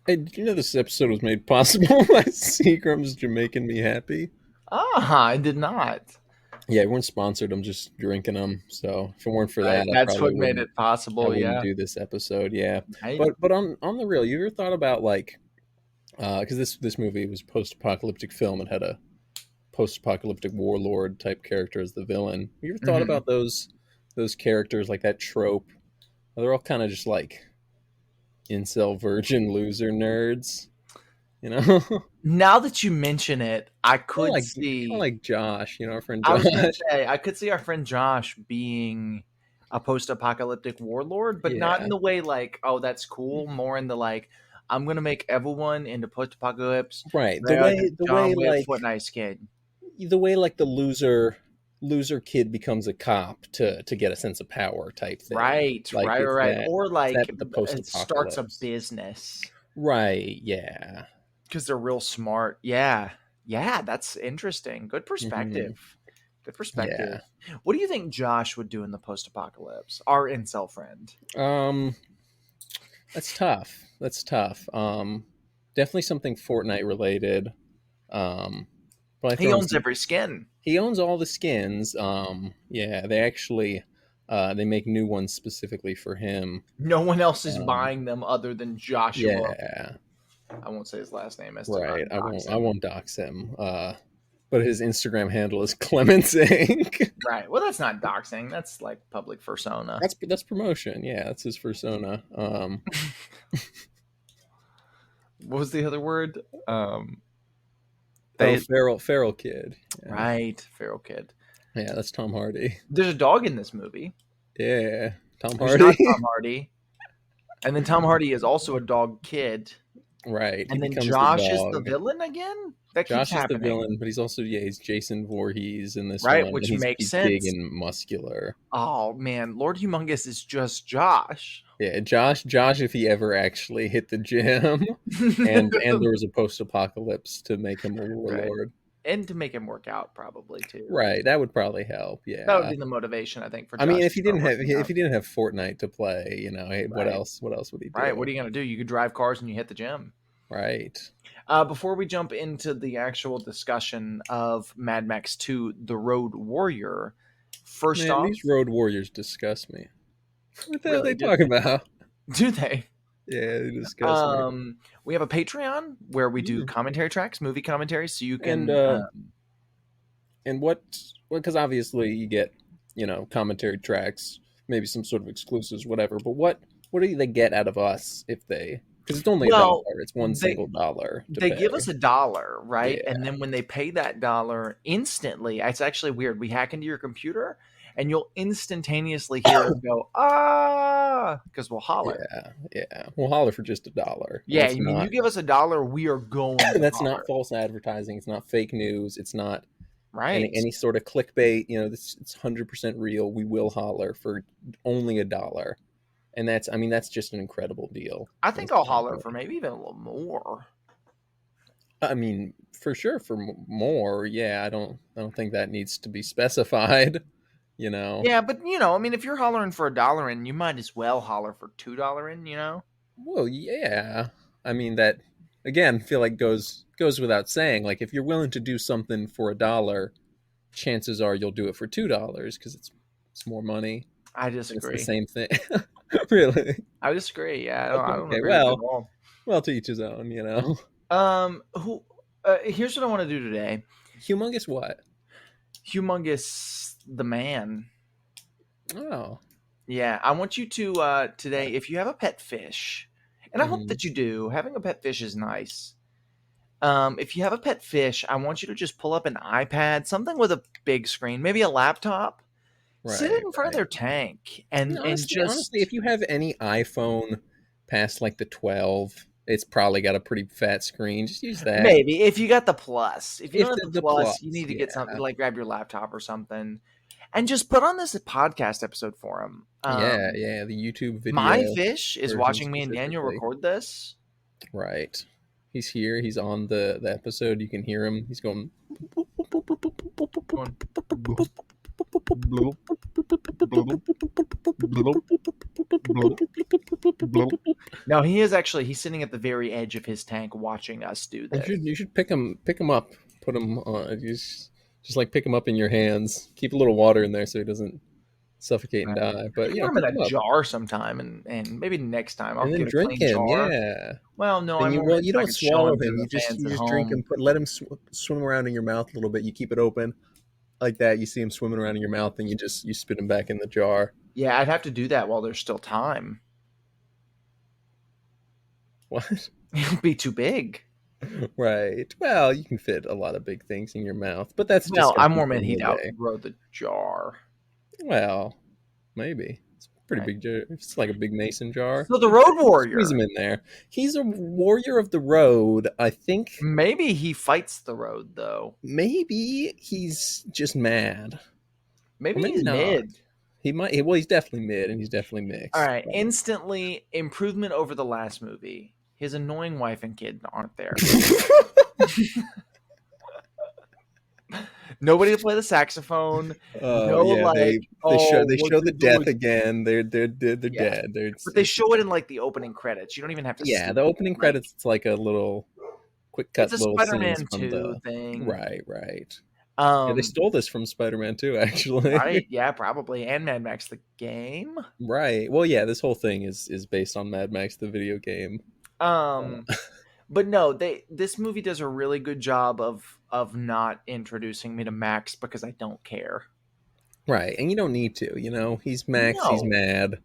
Hey, did you know this episode was made possible by Seagram's Jamaican Me Happy? Ah, I did not. Yeah, we weren't sponsored. I'm just drinking them. So if it weren't for Right, that, I that's probably what made wouldn't. it I possible. wouldn't Yeah, do this episode. Yeah, right. but on the real, you ever thought about like because this movie was post-apocalyptic film and had a post-apocalyptic warlord type character as the villain. You ever thought hmm about those characters like that trope? They're all kind of just like incel virgin loser nerds, you know? Now that you mention it, I could Kind of see. like Josh, our friend I was gonna Josh. say I could see our friend Josh being a post-apocalyptic warlord, but not in Yeah, the way like, oh, that's cool. More in the like, I'm gonna make everyone into post-apocalypse. right. They are just John Wick, Fortnite skin. The way like the loser kid becomes a cop to get a sense of power type thing. Right, Like right, right, right. Or it's that like but the it starts a post-apocalypse. business. Right. Yeah. Because they're real smart. Yeah. Yeah, that's interesting. Good Hmm. perspective. Good perspective. Yeah. What do you think Josh would do in the post apocalypse? Our incel friend. Um. That's tough. That's tough. Definitely something Fortnite related. Probably He throw in owns some. every skin. He owns all the skins. Yeah, they actually they make new ones specifically for him. No one else is Um, buying them other than Joshua. yeah, I won't say his last name as to not right. I dox won't. I him. won't dox him. But his Instagram handle is Clements Inc. Right. Well, that's not doxing. That's like public persona. That's promotion. Yeah, that's his persona. What was the other word? Oh, They feral kid. Yeah, right, feral kid. yeah, that's Tom Hardy. There's a dog in this movie. Yeah, Tom There's not Hardy. Tom Hardy. And then Tom Hardy is also a dog kid. Right, he And then becomes the Josh is the dog. villain again? That keeps Josh is the happening, villain, but he's also he's Jason Voorhees in this right? one, and Which makes he's big sense. and muscular. Oh man, Lord Humungus is just Josh. Yeah, Josh, if he ever actually hit the gym, and there was a post apocalypse to make him a Right. warlord. And to make him work out probably too. Right, that would probably help. That would Yeah, be the motivation, I think, for I mean, Josh to start working if out. he didn't have Fortnite to play, hey, what Right. else? What else would he Right. What do? are you gonna do? You could drive cars and you hit the gym. Right, Before we jump into the actual discussion of Mad Max 2, The Road Warrior, first man, off, these road warriors disgust me. What the hell are really, they talking about? do they? Yeah, they disgust me. We have a Patreon where we do Mm. commentary tracks, movie commentaries, so you And can. what? Well, because obviously you get commentary tracks, maybe some sort of exclusives, whatever. But what do they get out of us if they? Because it's only a dollar. Well, It's one they single dollar to they pay. give us $1, right? Yeah, And then when they pay that dollar instantly, it's actually weird. We hack into your computer, and you'll instantaneously hear us go because we'll holler. yeah. We'll holler for just a dollar, and Yeah, I mean, you give us $1, we are going to that's not holler, false advertising. It's not fake news. It's not right? any sort of clickbait. This it's 100% real. We will holler for only a dollar, and that's just an incredible deal I from the think I'll holler for standpoint. maybe even a little more. I mean, for sure, for more. Yeah, I don't think that needs to be specified. You know. Yeah, but I mean, if you're hollering for $1 in, you might as well holler for $2 in. Well, yeah. I mean that again. Feel like goes without saying. Like if you're willing to do something for a dollar, chances are you'll do it for $2 because it's more money I and it's the disagree. same thing. Really? I disagree. Yeah, I don't Okay. agree with it at Well, all. well, to each his own. Who? Here's what I want to do today. Humongous what? Humongous the man. Oh. Yeah, I want you to today, if you have a pet fish, and I hope Hmm. that you do, having a pet fish is nice. If you have a pet fish, I want you to just pull up an iPad, something with a big screen, maybe a laptop, sit it Right. in front of Right. their tank and Honestly, just if you have any iPhone past like the 12, it's probably got a pretty fat screen. Just use that. maybe if you got the plus. If you If don't have the the plus, plus, you need to get yeah. something like grab your laptop or something and just put on this podcast episode for them. Yeah, the YouTube My video fish is version watching me and Daniel specifically. record this. Right. He's here. He's on the episode. You can hear him. He's going. Going, bloop. No, he is actually. He's sitting at the very edge of his tank, watching us do this. You should pick him up, put him on. Just like pick him up in your hands. Keep a little water in there so he doesn't suffocate and die. I But can you know, put him pick in him a up jar sometime, and maybe next time I'll and then get a drink clean him. jar. Yeah. Well, no, Then I you more meant you so I don't could show swallow him to him. the You fans at just drink home. him. Let him swim around in your mouth a little bit. You keep it open like that. You see him swimming around in your mouth, and you spit him back in the jar. Yeah, I'd have to do that while there's still time. What? It'll be too big. Right. Well, you can fit a lot of big things in your mouth, but that's just Well, going I to more keep meant getting in he'd the way. outgrow the jar. Well, maybe. It's a pretty Right. big jar. It's like a big mason jar. So the Road Squeeze Warrior. him in there. He's a warrior of the road. I think Maybe he fights the road though. maybe he's just mad. Or Maybe maybe he's not. mid. He might. Well, he's definitely mid, and he's definitely All mixed. right, instantly improvement over the last movie. His annoying wife and kid aren't there. Nobody to play the saxophone. Oh No, yeah, like, they show what the you death doing? again. They're Yeah, dead. but they show it in like the opening credits. You don't even have to see Yeah, the it. opening Like, credits. It's like a little quick it's cut a little scenes Spider-Man from 2 the thing. right. Yeah, they Um, stole this from Spider-Man 2, actually. right, yeah, probably. And Mad Max the game. Right. Well, yeah, this whole thing is based on Mad Max the video game. Um, but no, this movie does a really good job of not introducing me to Max because I don't care. Right, and you don't need to. You know, he's Max. He's No, mad.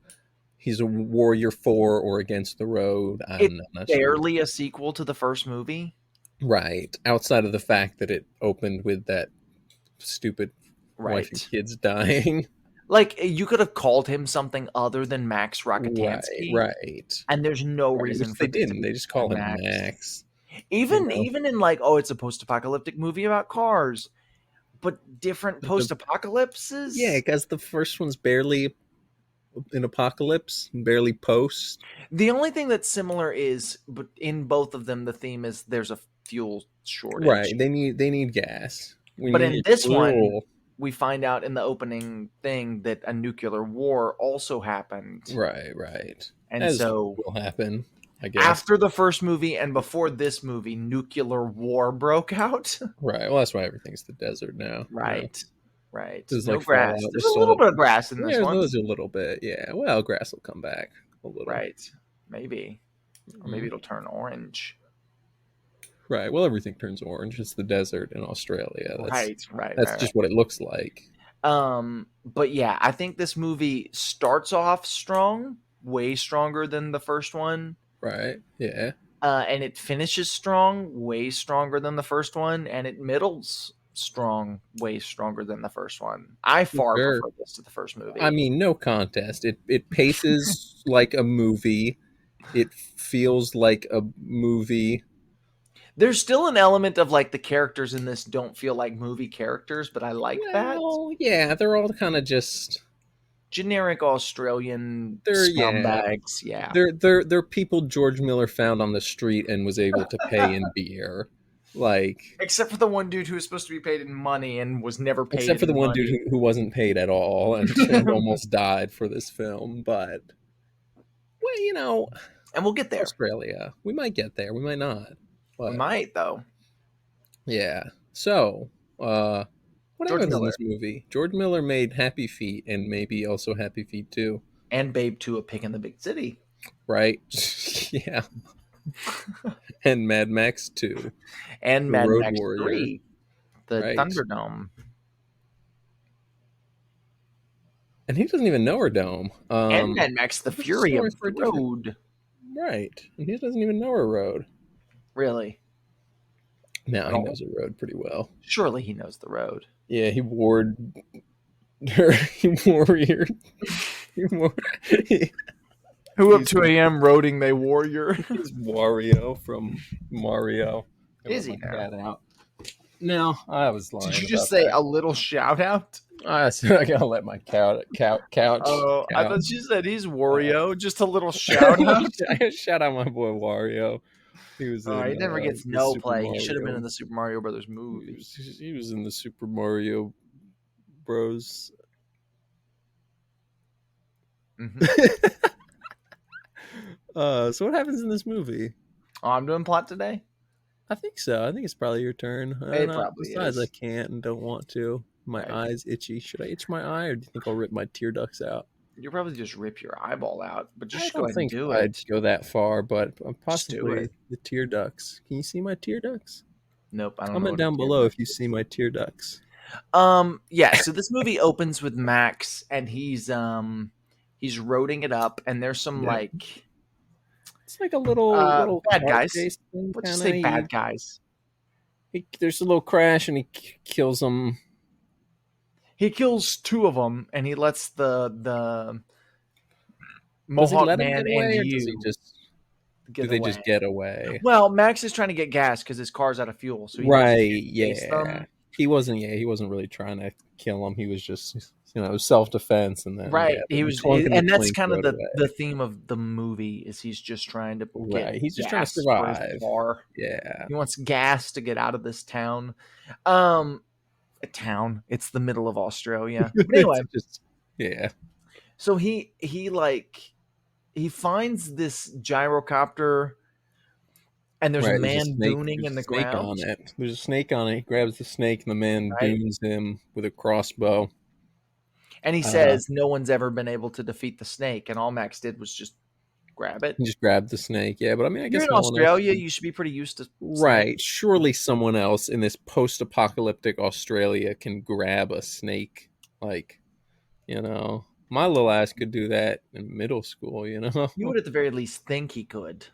He's a warrior for or against the road. it's I'm not sure. barely a sequel to the first movie. Right. Outside of the fact that it opened with that stupid wife and Right. kids dying. Like you could have called him something other than Max Right. Rockatansky, Right. and there's no Right. reason Which for they this to didn't. be They just call him Max. Max. You Even know? even in like, oh, it's a post-apocalyptic movie about cars, but different post-apocalypses. Yeah, because the first one's barely an apocalypse, barely post. The only thing that's similar is, but in both of them, the theme is there's a fuel shortage. Right. They need gas. We But in need this one, fuel. we find out in the opening thing that a nuclear war also happened. Right. And As so will happen, I guess. after the first movie and before this movie, nuclear war broke out. Right. Well, that's why everything's the desert now. Right. Right. There's No like grass. Fallout. There's a little bit of grass in this Yeah, one. there's a little bit. Yeah. Well, grass will come back a little. Right. Maybe. Or maybe it'll turn orange. Right. Well, everything turns orange. It's the desert in Australia. That's just what it looks like. But yeah, I think this movie starts off strong, way stronger than the first one. Right. Yeah. And it finishes strong, way stronger than the first one, and it middles strong, way stronger than the first one. I far Sure. prefer this to the first movie. I mean, no contest. It paces like a movie. It feels like a movie. There's still an element of like the characters in this don't feel like movie characters, but I like that. Yeah, they're all kind of just Generic Australian scumbags. Yeah. They're people George Miller found on the street and was able to pay in beer. Like, except for the one dude who was supposed to be paid in money and was never paid. Except for the one money. dude who wasn't paid at all and almost died for this film. But, well, you know, and we'll get there. Australia. We might get there. We might not. But, we might, though. Yeah. So, what happens in this movie? George Miller made Happy Feet and maybe also Happy Feet 2. And Babe 2, A Pig in the Big City. Right? Yeah. And Mad Max 2. And Mad Road Max Warrior. 3. The Right. Thunderdome. And he doesn't even know her dome. And Mad Max, The Fury of for the Road. Right. And he doesn't even know her road. Really? No, he knows her road pretty well. Surely he knows the road. Yeah, he warred her. Who up 2 a.m. roading they warrior? He's Wario from Mario. Is he now? Out. No, I was lying. Did you just say a little shout out? I gotta let my couch. Oh, I thought you said he's Wario. Just a little shout out. Shout out my boy Wario. He was. He never gets no play. He should have been in the Super Mario Brothers movie. He was in the Super Mario Bros. Mm-hmm. So what happens in this movie? Oh, I'm doing plot today. I think so. I think it's probably your turn. I don't It know. probably Besides, I is. can't and don't want to. My Right. eye's itchy. Should I itch my eye, or do you think I'll rip my tear ducts out? You'll probably just rip your eyeball out, but I just go don't ahead and think do I'd it. go that far, but Just do possibly it. the tear ducts. Can you see my tear ducts? Nope, I don't know Comment what a down tear below duct if you see is. my tear ducts. Yeah, so this movie opens with Max and he's roading it up and there's some Yeah, like it's like a little bad car guys. chase thing, Let's just kind say of. bad guys. There's a little crash, and he kills them. He kills two of them and he lets the Does he Mohawk let him man get and away, or does he you just do get they just away. get away? Well, Max is trying to get gas because his car's out of fuel, so he knows he Right, can't chase yeah. them. He wasn't. Yeah, he wasn't really trying to kill him. He was just, self defense, and then Right. He the was, clunk and the and that's clink kind of rode the away. theme of the movie is he's just trying to get Right, he's just trying to gas for his survive. car. Yeah, He wants gas to get out of this town. Um, a town. It's the middle of Australia. But it's anyway, just yeah. so he finds this gyrocopter, and there's a Right, there's a man snake. booning There's in a the snake ground. on it. There's a snake on it. He grabs the snake, and the man Right. dooms him with a crossbow. And he Uh, says no one's ever been able to defeat the snake, and all Max did was just grab it. he just grabbed the snake. Yeah, but I mean, I You're guess in no one else. Australia. You should be pretty used to snakes. Right. Surely someone else in this post-apocalyptic Australia can grab a snake. Like, my little ass could do that in middle school. You would at the very least think he could,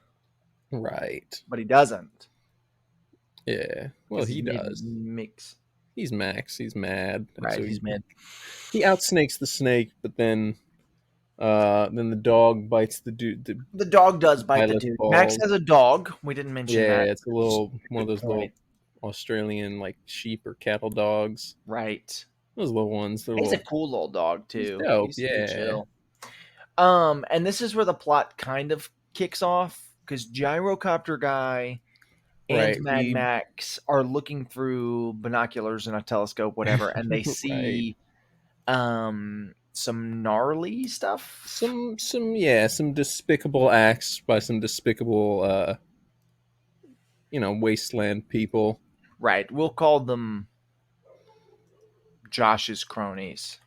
Right. but he doesn't Yeah. Well, because he's he made does. mix. He's Max. He's mad, and Right, so he's mad. he outsnakes the snake, but then the dog bites the dude. The dog does bite the Eyeless dude. Max balls. has a dog. We didn't mention Yeah, that. it's a little one of Good those little point. Australian like sheep or cattle dogs. Right. Those little ones. They're He's a little. cool little dog He's too. dope. He's super Yeah. chill. And this is where the plot kind of kicks off because Gyrocopter Guy and Right. Mad Max are looking through binoculars and a telescope, whatever, and they Right. see some gnarly stuff. Some despicable acts by some despicable wasteland people. Right. We'll call them Josh's cronies.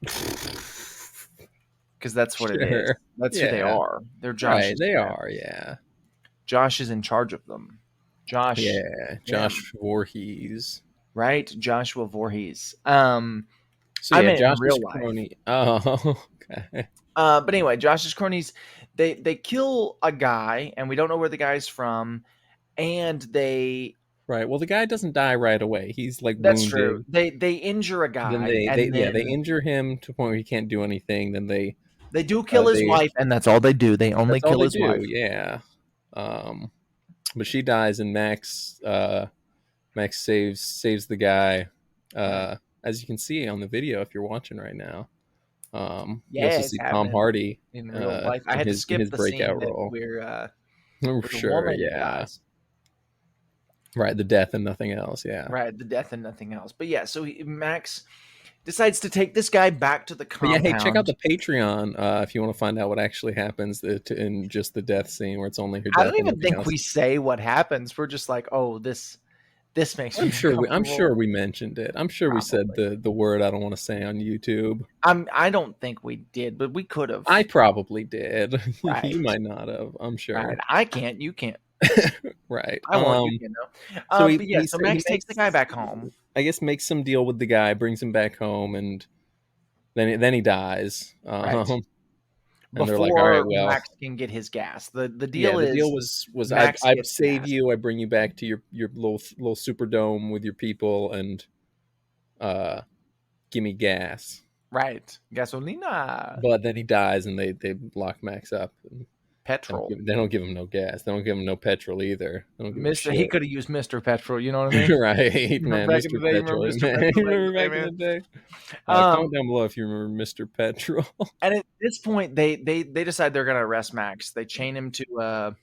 Because that's what it is. Sure. That's who they Yeah. are. They're Right, Josh's they friends. are, yeah. Josh is in charge of them. Josh. Yeah. Josh Voorhees. Right? Joshua Voorhees. So I yeah, meant in Josh's real life. crony. Oh, okay. But anyway, Josh's cronies, they kill a guy, and we don't know where the guy's from, and they Right. Well, the guy doesn't die right away. He's like that's wounded. true. They injure a Then guy, they and they then injure him to a point where he can't do anything. Then they do kill his they wife, and that's all they do. They only that's all kill they his wife. do. Yeah. But she dies, and Max saves the guy. As you can see on the video, if you're watching right now, you Yeah, also it's see Tom happening Hardy in real life. I in had to his skip the scene breakout that role. where the Sure, woman yeah. dies. Right, the death and nothing else. Yeah. Right, the death and nothing else. But yeah, so Max decides to take this guy back to the But yeah, compound. hey, check out the Patreon if you want to find out what actually happens in just the death scene, where it's only her death. I don't and even nothing think else. we say what happens. We're just like, oh, this makes me I'm sure uncomfortable. we mentioned it. I'm sure we said Probably. the word I don't want to say on YouTube. I don't think we did, but we could have. I probably did. Right. You might not have. I'm sure. Right. I can't. You can't. Right. I want you to know. So But yeah, so Max takes the guy back home. I guess makes some deal with the guy, brings him back home, and then he dies. Right. And they're like, all right, Before well, Max can get his gas. The the deal is deal was Max I gets save gas. you, I bring you back to your little Superdome with your people, and give me gas. Right. Gasolina. But then he dies, and they lock Max up. And Petrol. they don't give him no gas. They don't give him no petrol either. They don't give him Mr. He shit. could have used Mr. Petrol, you know what I mean? Right, man. Back in Mr. the day, Petrol. remember Mr. Man. Petrol You remember back back in in the day? Um, Comment down below if you remember Mr. Petrol. And at this point, they decide they're gonna arrest Max. They chain him to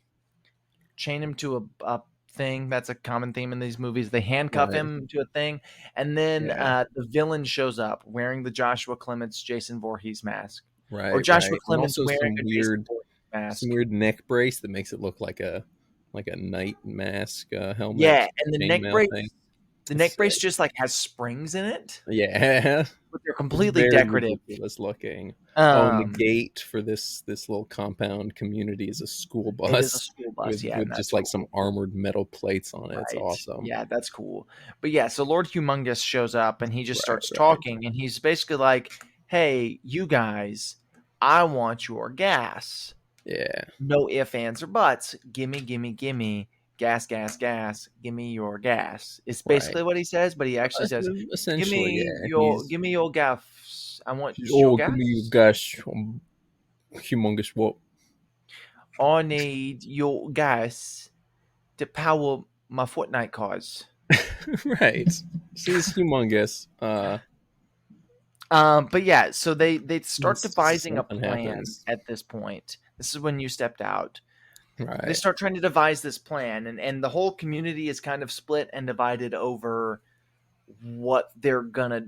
a thing. That's a common theme in these movies. They handcuff Right. him to a thing, and then Yeah. the villain shows up wearing the Joshua Clements Jason Voorhees mask. or Right, Joshua right. And Clemens also wearing a Jason Voorhees some mask. weird neck brace that makes it look like a knight mask Yeah, helmet and chainmail thing. the It's neck brace sick. just like has springs in it, Yeah. but they're It's completely very decorative. ridiculous looking. Oh, and the Um, gate for this little compound community is a school it is a bus school bus, with yeah, and with just that's like some cool. armored metal plates on it. It's Right. awesome. Yeah, that's cool. But yeah, so Lord Humungus shows up and he just Right, starts right. talking and he's basically like, "Hey, you guys, I want your gas. Yeah. No ifs, ands, or buts. Gimme, gimme, gimme. Gas, gas, gas. Gimme your gas." It's Right. basically what he says, but he actually says, Essentially, yeah. Give me your gas. I want your Oh, give me you gas. guys humongous what? I need your gas to power my Fortnite cars. Right. So he's humongous. But yeah, so they start devising a Something plan happens. at this point. This is when you stepped out. They Right. start trying to devise this plan, and the whole community is kind of split and divided over what they're gonna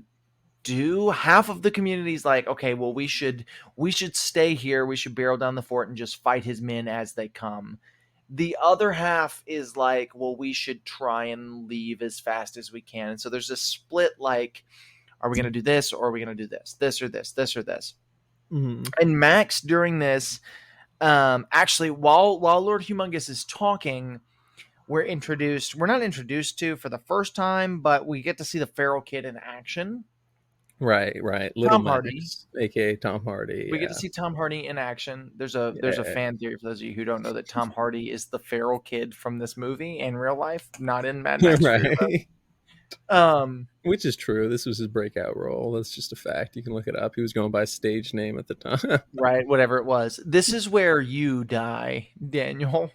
do. Half of the community is like, okay, well, we should stay here. We should barrel down the fort and just fight his men as they come. The other half is like, well, we should try and leave as fast as we can. And so there's a split like, are we going to do this or are we going to do this or this or this? Hmm. And Max during this, actually, while Lord Humungus is talking, we're not introduced to for the first time, but we get to see the Feral Kid in action. Right, right. Little Tom Hardy. Max, aka Tom Hardy. We get to Yeah. see Tom Hardy in action. There's a Yeah. fan theory for those of you who don't know that Tom Hardy is the Feral Kid from this movie in real life, not in Mad Max Fury Road. Right. Um, Which is true. This was his breakout role. That's just a fact. You can look it up. He was going by stage name at the time. right, whatever it was. This is where you die, Daniel.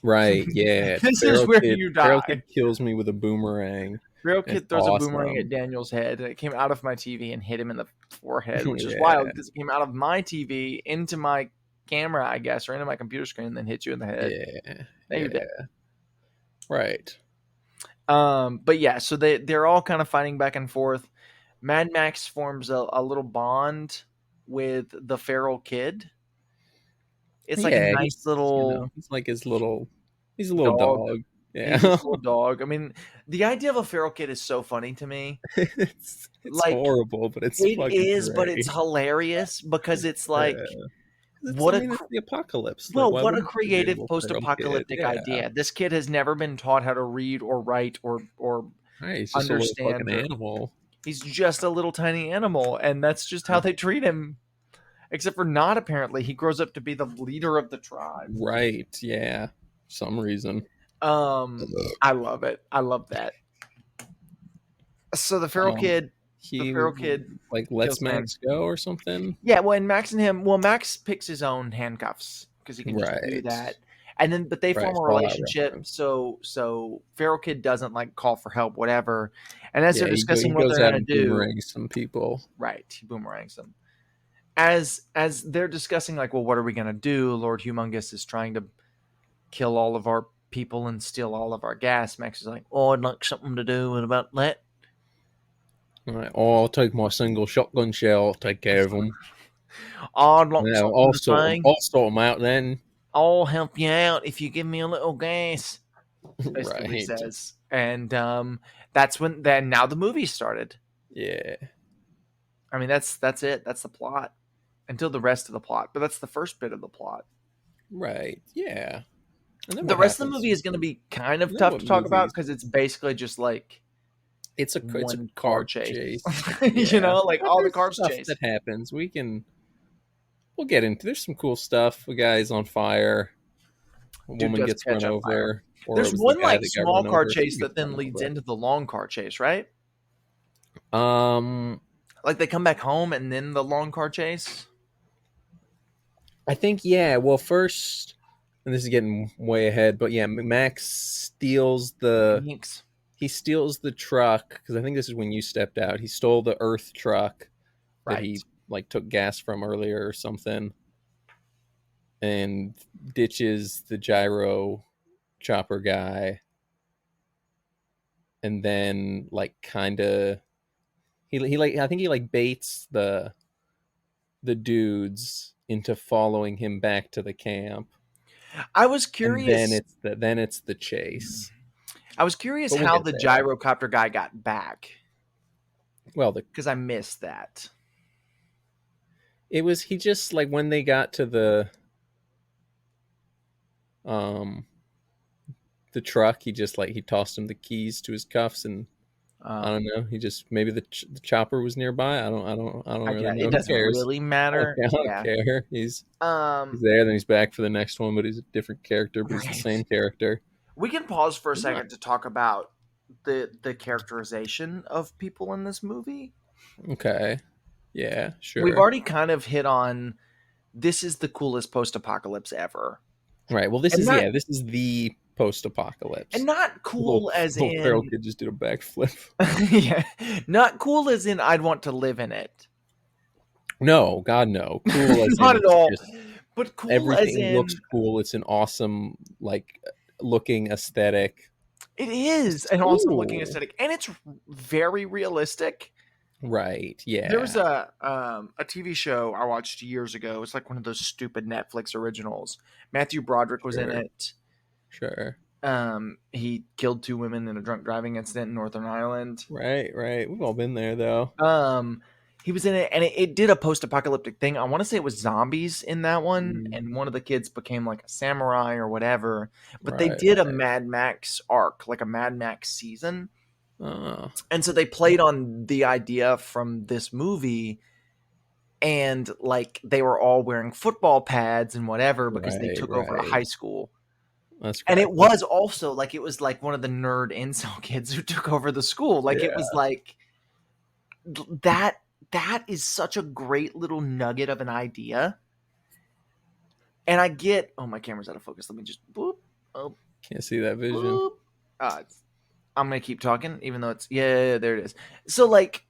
Right. Yeah. This is where you Feral Kid die. kills me with a boomerang. Real It's Kid throws a boomerang at awesome. Daniel's head, and it came out of my TV and hit him in the forehead, which is wild Yeah. because it came out of my TV into my camera, I guess, or into my computer screen, and then hit you in the head. Yeah. Now you're dead. Yeah. Right. But yeah, so they're all kind of fighting back and forth. Mad Max forms a little bond with the feral kid. It's like a Yeah. nice little He's like he's a little dog. dog. He's Yeah. just a little dog. I mean, the idea of a feral kid is so funny to me. It's Like horrible, but it's it fucking is, but it's great. hilarious because it's like Yeah. what a It's the apocalypse. Like, well, why what a wouldn't you be creative able feral kid? post-apocalyptic Yeah. idea. This kid has never been taught how to read or write or Right. He's just a little fucking understand or animal. he's just a little tiny animal and that's just how they treat him. Except for not apparently. He grows up to be the leader of the tribe. Right. Yeah. Some reason. I love it. I love that. So Um, the he feral kid like lets kills man. Max go or something. Yeah, well, and Max and him, well, Max picks his own handcuffs because he can just do Right. that. And then, but they Right. form a Fallout relationship. reference. So Feral Kid doesn't like call for help, whatever. And as they're Yeah. discussing He what goes they're out gonna and do, boomerangs some people. right? He boomerangs them. As they're discussing, like, well, what are we gonna do? Lord Humungus is trying to kill all of our people and steal all of our gas. Max is like, oh, I'd like something to do about that. Right. Oh, I'll take my single shotgun shell. I'll take care of them. I'd like Yeah. something to say. I'll sort them out then. I'll help you out if you give me a little gas. Basically what he Right. says. And that's when then now the movie started. Yeah. I mean that's it. That's the plot. Until the rest of the plot. But that's the first bit of the plot. Right. Yeah. And then The what rest of the happens? movie is going to be kind of Then tough what to talk about movies? because it's basically just like It's a one car car chase. chase. You Yeah. know, like But all the there's cars stuff chase. that happens. We'll get into. There's some cool stuff. A guy's on fire. A Dude woman does gets catch run on fire. over, or it There's was the one guy like that got small run car over. I think chase he that gets then run leads over. into the long car chase, right? Um, Like they come back home and then the long car chase. I think yeah. Well, first, and this is getting way ahead, but yeah, Max Thanks. he steals the truck because I think this is when you stepped out. He stole the Earth truck that Right. he like took gas from earlier or something, and ditches the gyro chopper guy, and then like kind of he like I think he like baits the dudes into following him back to the camp, I was and then curious. it's the chase. I was curious But we'll how get the there. gyrocopter guy got back Well, because I missed that. it was he just like when they got to um the truck, he just like he tossed him the keys to his cuffs, and I Um, don't know. He just maybe the chopper was nearby. I don't I really guess know. it Who doesn't cares? really matter. I don't Yeah. care. He's Um, there, then he's back for the next one, but he's a different character, but he's the right. same character. We can pause for a Yeah. second to talk about the characterization of people in this movie. Okay. Yeah, We've sure. already kind of hit on this is the coolest post-apocalypse ever. Right. Well, And this is the post-apocalypse. not cool as Little feral in kid just did a backflip. yeah, not cool as in I'd want to live in it. No, God, no. Cool as in Not at it's all. just But cool as everything looks in cool. It's an awesome like looking aesthetic. it is It's an awesome looking cool. aesthetic and it's very realistic. Right. There was Yeah. a TV show I watched years ago. It's like one of those stupid Netflix originals. Matthew Broderick was in Sure. it. Sure. He killed two women in a drunk driving incident in Northern Ireland. Right. Right. We've all been there though. Um, he was in it, and it did a post-apocalyptic thing. I want to say it was zombies in that one, Mm, and one of the kids became like a samurai or whatever. But they right. did a Right. Mad Max arc, like a Mad Max season, Uh, and so they played on the idea from this movie, and like they were all wearing football pads and whatever because they right. took over a Right. high school. That's And it correct. was also like it was like one of the nerd incel kids who took over the school. Like it was Yeah. like that that is such a great little nugget of an idea. And I get my camera's out of focus. Let me just boop. Oh, Can't see that vision. boop. I'm gonna keep talking, even though it's yeah, there it is. So like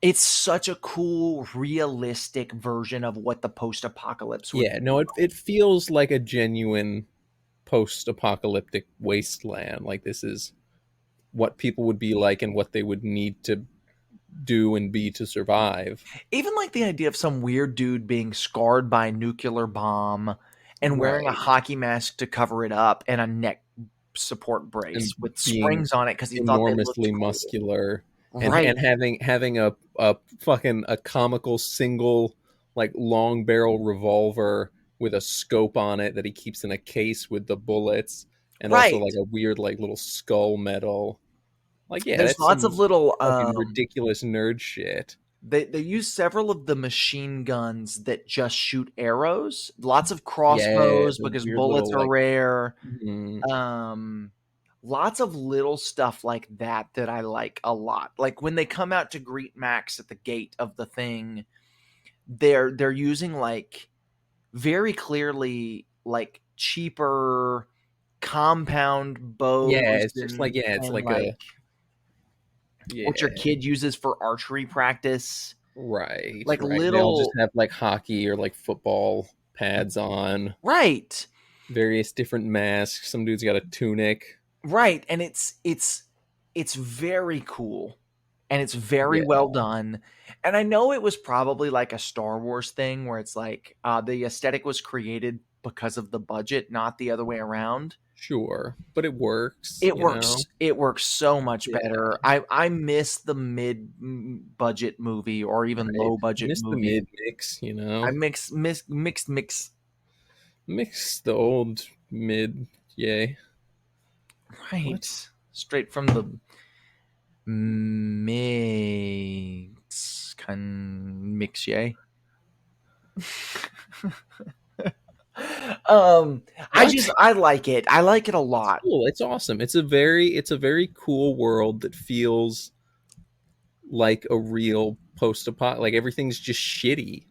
it's such a cool, realistic version of what the post-apocalypse would Yeah. No. It feels like a genuine post-apocalyptic wasteland. Like this is what people would be like and what they would need to do and be to survive. even like the idea of some weird dude being scarred by a nuclear bomb and wearing a Right. hockey mask to cover it up and a neck support And brace with being springs on it because he thought they looked enormously cool. muscular, Right. and having a fucking a comical single like long barrel revolver with a scope on it that he keeps in a case with the bullets, and also Right. like a weird like little skull medal. Like yeah, There's that's lots of some little fucking ridiculous nerd shit. they use several of the machine guns that just shoot arrows. Lots of Yeah, crossbows the because weird bullets little are like rare. mhm, Um lots of little stuff like that that I like a lot. Like when they come out to greet Max at the gate of the thing, they're using like very clearly like cheaper compound yeah, bows it's just like yeah, it's and like like a what your yeah. kid uses for archery practice. Right, Like right. They all just little have like hockey or like football pads on, right. various different masks. Some dude's got a tunic. Right. And it's very cool and it's very Yeah, well done. And I know it was probably like a Star Wars thing where it's like the aesthetic was created because of the budget, not the other way around. sure, but it works. You know. It works so much Yeah, better. I miss the mid budget movie or even right. low budget Miss the movie. mid mix. You I know, mix. mix the old mid. Yay. What? Right. Straight from the mix yay. What? I like it. I like it a It's lot. cool. It's awesome. It's a very cool world that feels like a real post-apoc. Like everything's just shitty.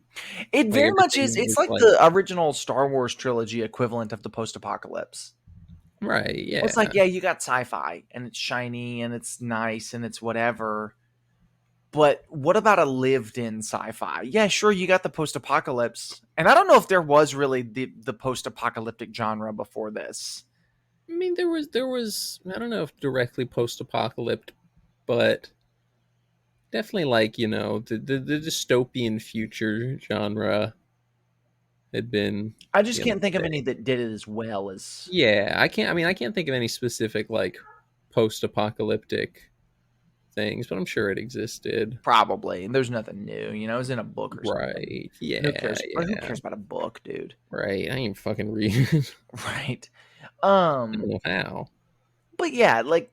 It Like very much is. everything It's is like like the original Star Wars trilogy equivalent of the post-apocalypse. right. It's like, Yeah. yeah, you got sci-fi and it's shiny and it's nice and it's whatever. But what about a lived-in sci-fi? Yeah, sure, you got the post-apocalypse. And I don't know if there was really the post-apocalyptic genre before this. I mean, there was I don't know if directly post-apocalyptic, but definitely like, the dystopian future genre had been, I just the can't think of any thing. that did it as well as Yeah, I can't think of any specific like post-apocalyptic things, but I'm sure it existed. probably. And there's nothing new, it was in a book or something. Right. And who Yeah, cares? Or who yeah. cares about a book, dude? Right. I ain't fucking reading. Right. I don't Um, know how. but yeah, like,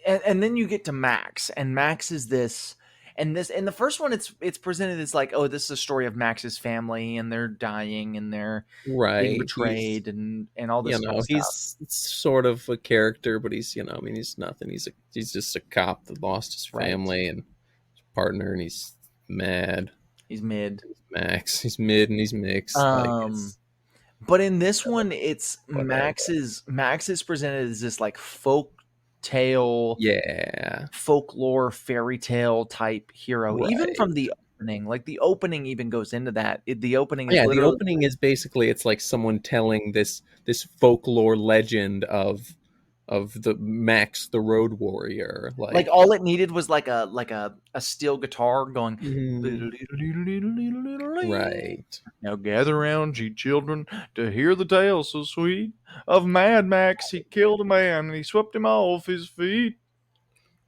and then you get to Max, and Max is this, and the first one, it's presented as like, oh, this is a story of Max's family, and they're dying, and they're being Right. betrayed, and all this kind of stuff. He's sort of a character, but he's, I mean, he's nothing. He's just a cop that lost his Right. family and his partner, and he's mad. He's mid. Max, he's mid and he's mixed. Like Um, it's but in this one, it's whatever. Max is presented as this like folk tale, Yeah. folklore, fairy tale type hero. Even Right. from the opening, like the opening even goes into that. The opening is Yeah, the literally opening is basically it's like someone telling this folklore legend of the Max the Road Warrior. like Like all it needed was like a steel guitar going. mhm, right. Now gather round, ye children, to hear the tale so sweet of Mad Max. He killed a man and he swept him off his feet.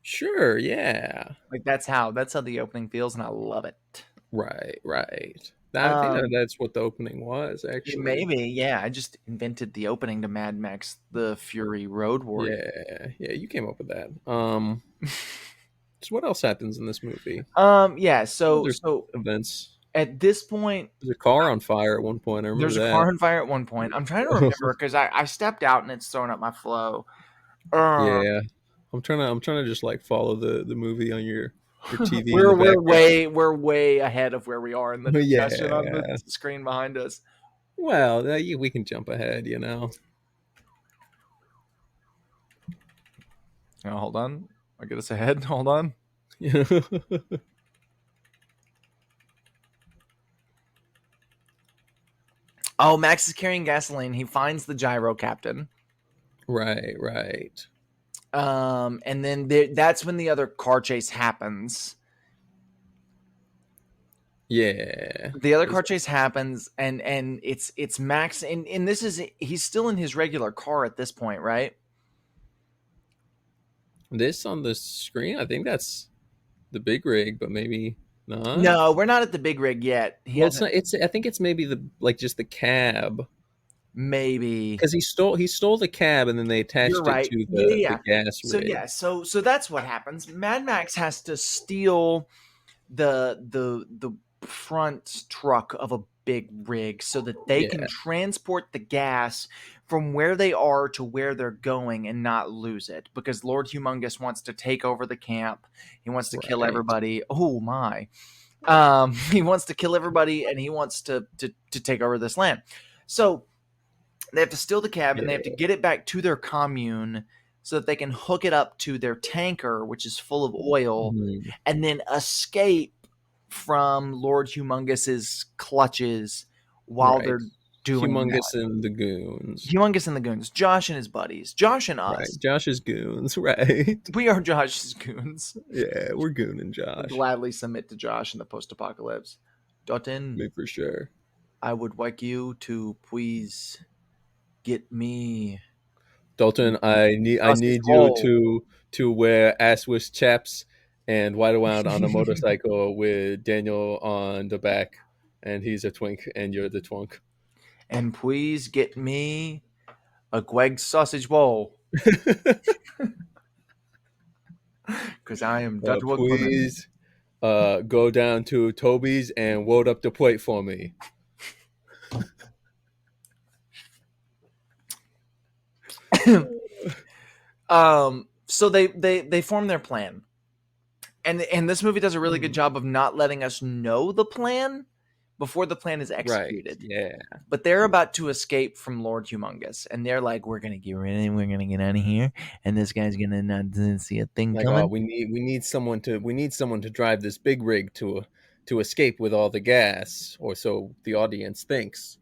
Sure, yeah. Like that's how the opening feels, and I love it. Right, right. I think Um, that's what the opening was actually. maybe, yeah. I just invented the opening to Mad Max: The Fury Road Warrior. Yeah, yeah, you came up with that. So what else happens in this movie? Yeah. Oh, So there's so events. at this point, There's a car on fire at one point. I remember there's a that. car on fire at one point. I'm trying to remember because I stepped out and it's throwing up my flow. Uh, Yeah, I'm trying to just like follow the movie on your TV in the we're background. way ahead of where we are in the discussion on the Yeah. screen behind us. Well, we can jump ahead. Oh, hold on, I'll get us ahead. Hold on. Oh, Max is carrying gasoline. He finds the gyro captain. Right, right. And then that's when the other car chase happens. Yeah. The other car chase happens, and it's Max, and this is he's still in his regular car at this point, right? This on the screen, I think that's the big rig, but maybe not. No, we're not at the big rig yet. He Well, it's hasn't. not. It's. I think it's maybe the like just the cab Maybe because he stole the cab and then they you're attached it right. to Yeah, yeah, the yeah. gas So rig. yeah, so that's what happens. Mad Max has to steal the front truck of a big rig so that they can Yeah. transport the gas from where they are to where they're going and not lose it, because Lord Humungus wants to take over the camp. He wants to kill Right. everybody. Oh my. He wants to kill everybody, and he wants to take over this land. So they have to steal the cab and they have to Yeah. get it back to their commune so that they can hook it up to their tanker, which is full of oil, Mhm. and then escape from Lord Humongus's clutches while Right. they're doing that. Humongous and the goons. Humongous and the goons, Josh and his buddies, Josh and Right. us. Josh's goons. Right. We are Josh's goons. Yeah, we're gooning We'll Josh. gladly submit to Josh in the post-apocalypse. Dalton, Me for sure. I would like you to please get me Dalton, I sausage need you roll. to wear asswish chaps and ride around on a motorcycle with Daniel on the back, and he's a twink and you're the twunk. And please get me a Gweg sausage bowl, because I am Dutwig woman. Please go down to Toby's and load up the plate for me. So they form their plan, and this movie does a really good job of not letting us know the plan before the plan is Right. executed. Yeah. But they're about to escape from Lord Humungus, and they're like, "We're gonna get rid of him. We're gonna get out of here, and this guy's gonna not see a thing Like, oh, coming." we need someone to drive this big rig to escape with all the gas, or so the audience thinks.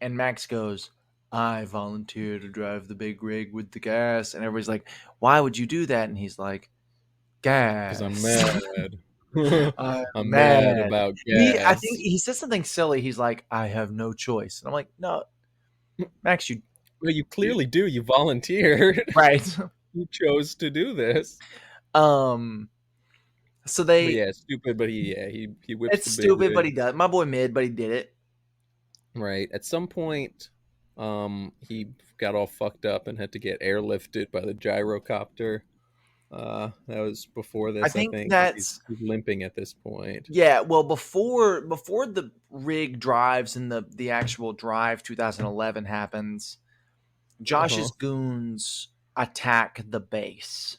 And Max goes, "I volunteer to drive the big rig with the gas," and everybody's like, "Why would you do that?" And he's like, Because I'm "Gas." mad. I'm mad Mad. about I think gas. he says something silly. He's like, I have no choice. And I'm like, no, Max, you Well, you do. clearly do. You volunteered. Right. You chose to do this. um, so But they, yeah, stupid. But he whips it's the big stupid, but he rig. does. My boy Mid, but he did it. Right. At some point, he got all fucked up and had to get airlifted by the gyrocopter. That was before I this, I think think, because that's, he's limping at this point. yeah, well, before the rig drives and the actual drive 2011 happens, Uh huh. Josh's goons attack the base.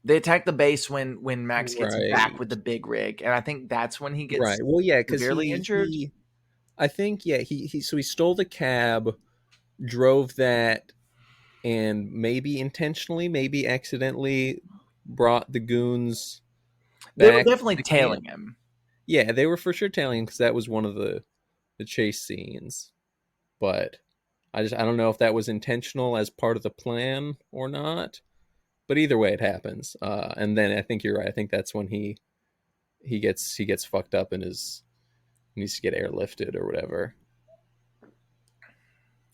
They attack the base when Max gets back Right. with the big rig, and I think that's when he Right. gets Well, yeah, because severely injured. I think, yeah, he stole the cab, drove that, and maybe intentionally, maybe accidentally brought the goons They were back to definitely the camp. tailing him. Yeah, they were for sure tailing him because that was one of the chase scenes. But I don't know if that was intentional as part of the plan or not. But either way, it happens. And then I think you're right. I think that's when he gets fucked up and is needs to get airlifted or whatever.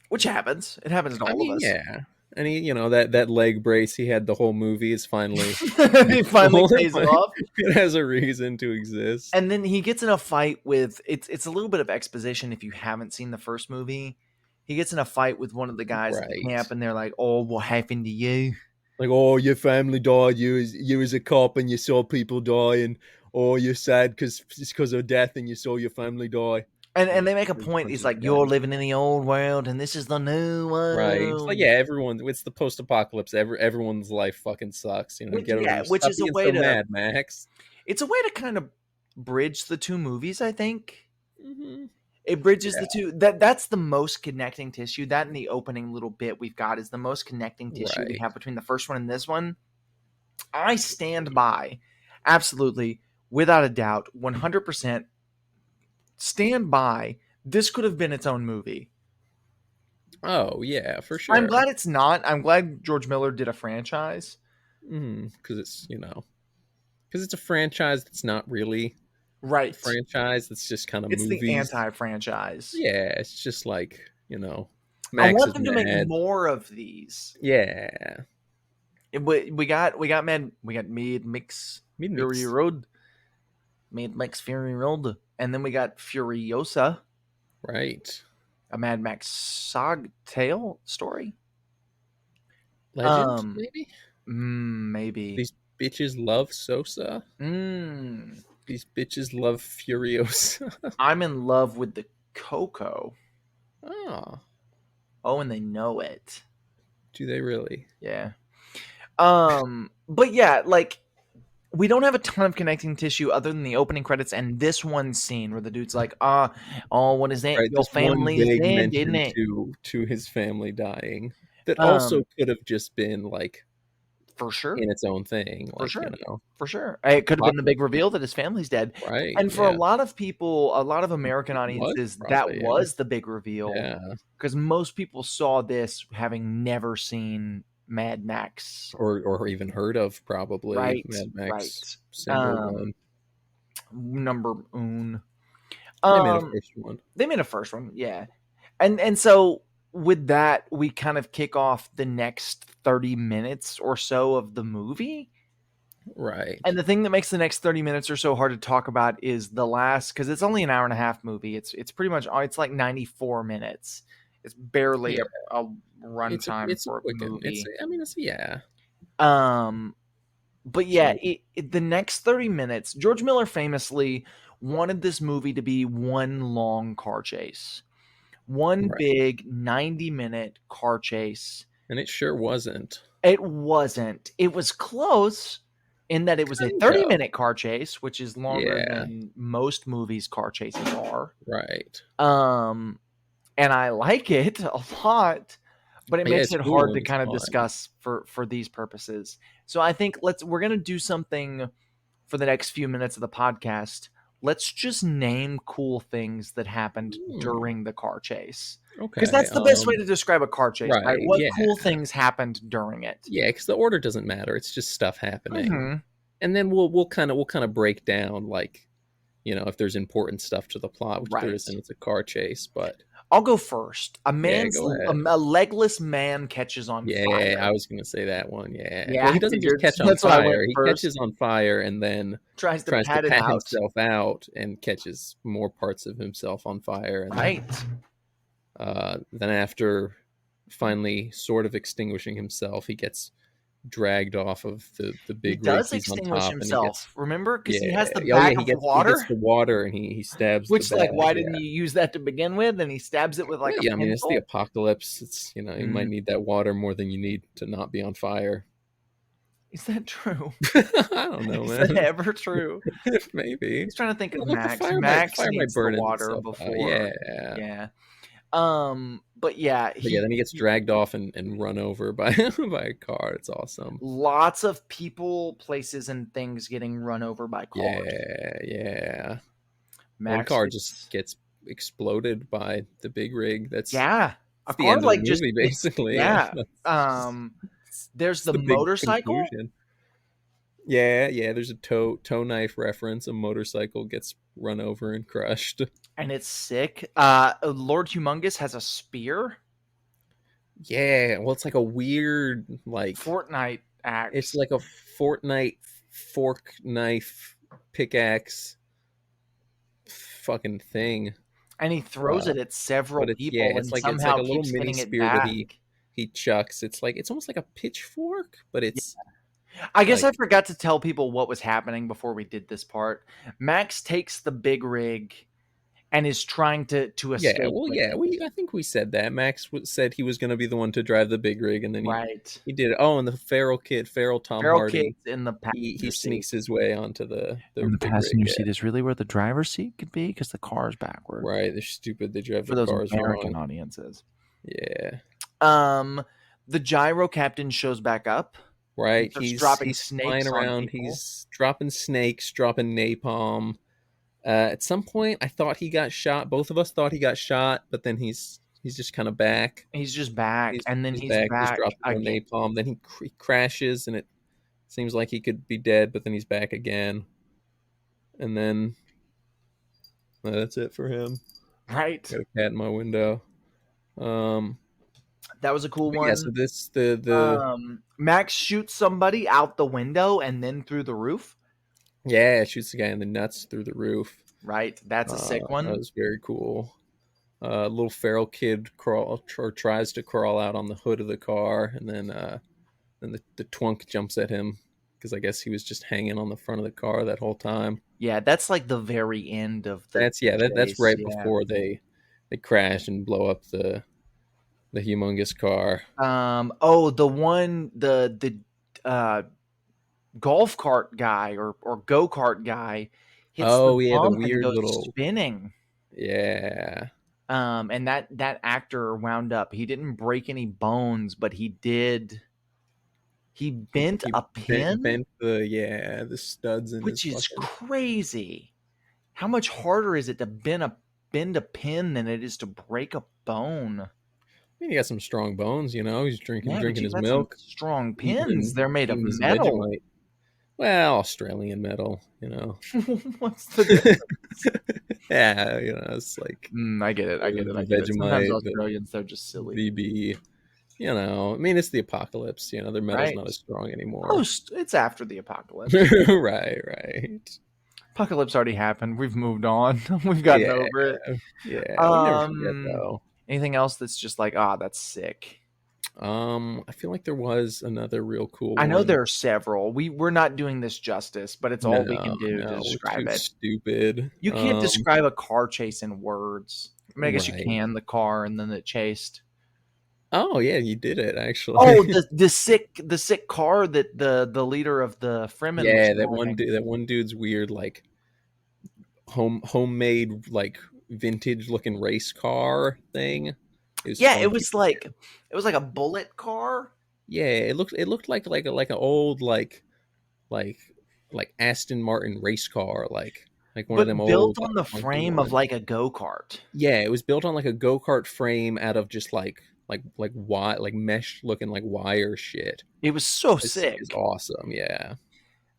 Which happens. It happens to I all of mean, us. yeah. And that leg brace he had the whole movie is finally He finally useful. pays it off. It has a reason to exist. And then he gets in a fight with it's a little bit of exposition if you haven't seen the first movie. He gets in a fight with one of the guys at the Right. camp and they're like, "Oh, what happened to you?" Like, oh, your family died. You as a cop and you saw people die, and oh, you're sad because it's because of death, and you saw your family die. And they make a There's point. He's punches like, the guy. "You're living in the old world and this is the new Right. It's like, world." yeah, everyone. It's the post-apocalypse. Everyone's life fucking sucks. Which Get over yeah, your. which Stop is a being way so to mad, Max. it's a way to kind of bridge the two movies, I think. Hmm. It bridges the Yeah. two. That's the most connecting tissue. That in the opening little bit we've got is the most connecting tissue we Right. have between the first one and this one. I stand by, absolutely, without a doubt, 100% stand by. This could have been its own movie. Oh yeah, for I'm sure. glad it's not. I'm glad George Miller did a franchise. Because because it's a franchise that's not really a Right. franchise. It's just kind of It's the movies. anti-franchise. Yeah, it's just like I Max want is them to make mad. more of these. Yeah. We got Mad Mix Mid Fury mix. Road, Mad Max Fury Road, and then we got Furiosa, Right. a Mad Max Sog Tale story. Legend, Um, maybe? maybe. These bitches love Sosa. Mm, These bitches love Furiosa. I'm in love with the Coco. Oh, Oh, and they know it. do they really? Yeah. But yeah, like we don't have a ton of connecting tissue other than the opening credits and this one scene where the dude's like, oh, what is that? Right, Your this one family is vague dead, isn't mention it? to his family dying that also Um, could have just been like for sure. in its own thing, For like, sure. For sure. It could have been the big apocalypse. reveal that his family's dead. Right, And for a yeah. lot of people, a lot of American It was audiences, that probably, was the big reveal yeah. because most people saw this having never seen Mad Max. Or even heard of probably Right. Mad Max Right. single one. Number un. They made a Um, first one. they made a first one, yeah. And so with that, we kind of kick off the next 30 minutes or so of the movie. Right. And the thing that makes the next 30 minutes or so hard to talk about is the last, because it's only an hour and a half movie. It's pretty much, it's like 94 minutes. It's barely Yeah. a runtime It's a for a quick one. movie. It's yeah. But yeah, the next 30 minutes, George Miller famously wanted this movie to be one long car chase, one Right. big 90-minute car chase. And it sure wasn't. It wasn't. It was close in that it was a Kind of. 30-minute car chase, which is longer Yeah. than most movies' car chases are. Right. And I like it a lot, but it Yeah, makes it's it cool hard and to it's kind of fun. discuss for these purposes. So I think we're gonna do something for the next few minutes of the podcast. Let's just name cool things that happened during the car chase. Because Okay. that's the best way to describe a car chase, right? Right. What Yeah. cool things happened during it? Yeah, because the order doesn't matter. It's just stuff happening. Mhm. and then we'll kind of break down, like, if there's important stuff to the plot, which there Right. isn't. It's a car chase, but I'll go first. yeah, go ahead. A legless man catches on Yeah, I fire. was gonna say that one. Yeah. Yeah, Well, I he doesn't just figured. catch on That's why I went fire. He first. catches on fire and then Tries to tries to pat it pat out. himself out and catches more parts of himself on fire. And then, Right. then after finally sort of extinguishing himself, he gets dragged off of the He big rig. does He's on extinguish top, and he gets himself. Remember, because he yeah. has the Oh yeah, bag of he gets water. the water and he stabs the Which, like, bag. why didn't Yeah. you use that to begin with? And he stabs it with like Well, a yeah, I mean, it's the pencil. apocalypse. It's you might Mm, need that water more than you need to not be on fire. is that true? I don't know, Is that man. ever true? Maybe. He's trying to think of Well, look, Max. the Max fire might needs the burn water itself out. before. Yeah. Yeah. But yeah, But yeah, then he gets dragged off and run over by by a car. It's awesome. lots of people, places, and things getting run over by cars. Yeah, yeah. One Max car just gets gets exploded by the big rig. That's yeah. A the car end of the like just movie, basically. Yeah. yeah. There's It's the the big motorcycle, conclusion. Yeah, yeah. There's a toe knife reference. A motorcycle gets run over and crushed. and it's sick. Lord Humungus has a spear. Yeah, well, it's like a weird, like, Fortnite it's axe. like a Fortnite fork knife pickaxe fucking thing. And he throws Uh, it at several but yeah, people it's and like somehow a little keeps mini hitting it spear that back. he chucks. It's almost like a pitchfork, but it's I guess I like forgot to tell people what was happening before we did this part. Max takes the big rig and is trying to yeah, escape well, with yeah, it. I think we said that. Max said he was going to be the one to drive the big rig, and then Right. he did it. Oh, and the feral Tom Feral Hardy, kid's in the he passenger seat. sneaks his way onto the And the big rig. passenger Yeah, seat is really where the driver's seat could be because the car is backward right. They're stupid. They drive for their those cars American wrong. audiences. Yeah. Um, the gyro captain shows back up and Right, starts dropping he's flying snakes on around, people. he's dropping snakes, dropping napalm. At some point, I thought he got shot. Both of us thought he got shot, but then he's just kind of back. He's just back, He's and then he's he's back. He's back dropping more again. napalm. Then he crashes, and it seems like he could be dead, but then he's back again. And then that's it for him. Right. Got a cat in my window. Um, That was a cool but yeah. one. So this the Max shoots somebody out the window and then through the roof. yeah, shoots the guy in the nuts through the roof. Right. That's a sick That one. was very cool. Little feral kid tries to crawl out on the hood of the car, and then the twunk jumps at him because I guess he was just hanging on the front of the car that whole time. Yeah, that's like the very end of the That's chase. right Yeah. before they crash and blow up the humongous car. Oh, the golf cart guy or go-kart guy hits the Oh yeah, the bump and weird goes little spinning. yeah. And that actor wound up. He didn't break any bones, but he bent He a pin, bent the studs in his which is fucking. crazy. How much harder is it to bend a pin than it is to break a bone? I mean, he got some strong bones, you know. He's Yeah, but drinking you his got some milk, strong pins. eating They're made of his metal. Vegemite. Well, Australian metal, you know. What's the difference? Yeah, it's like I get it. I get it. I the get it. Sometimes Vegemite, Australians, they're just the silly. VB. I mean, it's the apocalypse. Their metal's Right. not as strong anymore. Post. It's after the apocalypse. Right, right. Apocalypse already happened. We've moved on. We've gotten Yeah, over it. yeah. We never forget though. Anything else that's just like, that's sick. I feel like there was another real cool I know one. there are several. We're not doing this justice, but it's all we can do to No, we're describe too it. stupid. You can't describe a car chase in words. I mean, I guess you Right. can. The car and then it chased. Oh yeah, you did it actually. Oh, the sick car that the leader of the Fremen was Yeah, driving. that one dude's weird, like homemade, like vintage looking race car thing. Yeah, Funky. it was like a bullet car. Yeah, it looked like an old like Aston Martin race car, like one of them But built old on the funky frame of ones. like a go-kart. Yeah, it was built on like a go-kart frame out of just like wire, like mesh looking like wire shit. It was so It's sick. awesome. Yeah.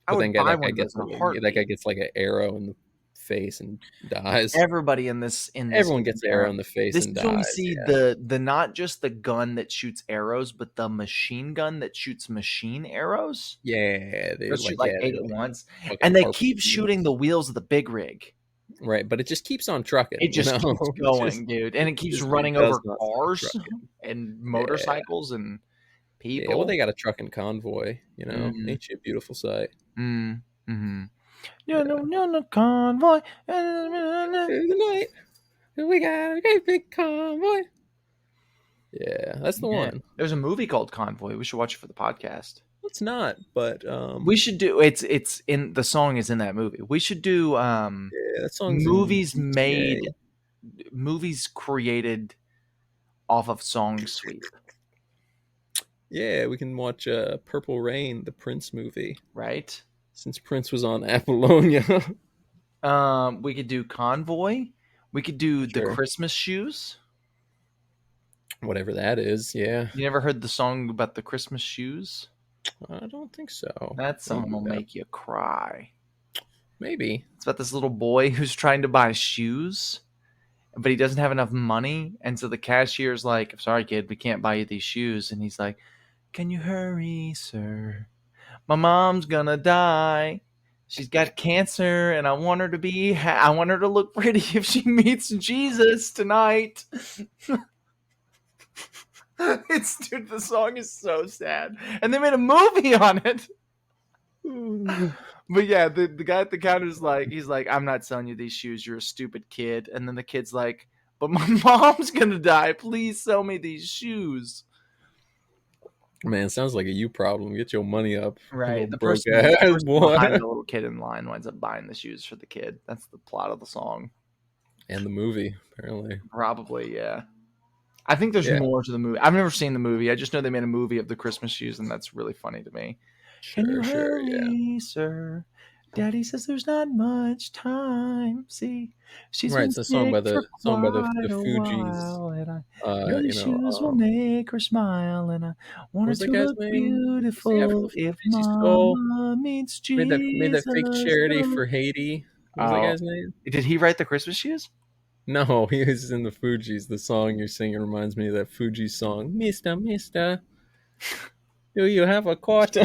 I But would then buy that one guy of gets those in a that guy heartbeat. gets like an arrow in the face and dies. Everybody in this Everyone is gets an arrow there. in the face This and is when we dies. see Yeah. the not just the gun that shoots arrows, but the machine gun that shoots machine arrows. Yeah, they They'll shoot like 8 they at like once, fucking and they keep shooting harpoons. the wheels of the big rig. Right, but it just keeps on trucking, It just keeps It just going, dude, and it keeps it running does over not stop cars trucking. and Yeah. motorcycles and Yeah, well, people. they got a trucking convoy, Mhm, Ain't she a beautiful sight? mm, mhm. No, no, Yeah. no, no, convoy. Through the night, we got a great big convoy. Yeah, that's the Yeah, one. there's a movie called Convoy. We should watch it for the podcast. It's not, but We should do it's in the song is in that movie. We should do yeah, that song's in movies GTA. made movies created off of song sweep, Yeah, we can watch Purple Rain, the Prince movie, right? since Prince was on Apollonia. We could do Convoy. We could do the Sure. Christmas shoes. Whatever that is, yeah. You never heard the song about the Christmas shoes? I don't think so. That song Maybe will though. make you cry. Maybe. It's about this little boy who's trying to buy shoes, but he doesn't have enough money. And so the cashier's like, I'm sorry, kid, we can't buy you these shoes. And he's like, can you hurry, sir? My mom's gonna die. She's got cancer, and I want her to I want her to look pretty if she meets Jesus tonight. Dude, the song is so sad. And they made a movie on it. But yeah, the guy at the counter's like, he's like, I'm not selling you these shoes. You're a stupid kid. And then the kid's like, but my mom's gonna die. Please sell me these shoes. Man, sounds like a you problem. Get your money up, Right. little The broke person, ass boy. behind the little kid in line winds up buying the shoes for the kid. That's the plot of the song. And the movie, apparently. Probably, yeah. I think there's Yeah, more to the movie. I've never seen the movie. I just know they made a movie of the Christmas shoes, and that's really funny to me. Can you sure, yeah. hurry, sir? Daddy says there's not much time. See, she's Right, been it's a song sick by for the quite a Fugees. while, and I know these shoes will What make her smile, and I want her was that to guy's look name? What's the guy from beautiful the if Fugees he stole? Mama meets Made that fake Jesus. charity for Haiti. What was that Oh, guy's name? did he write the Christmas shoes? No, he was in the Fugees. The song you're singing reminds me of that Fugees song. Mister, do you have a quarter?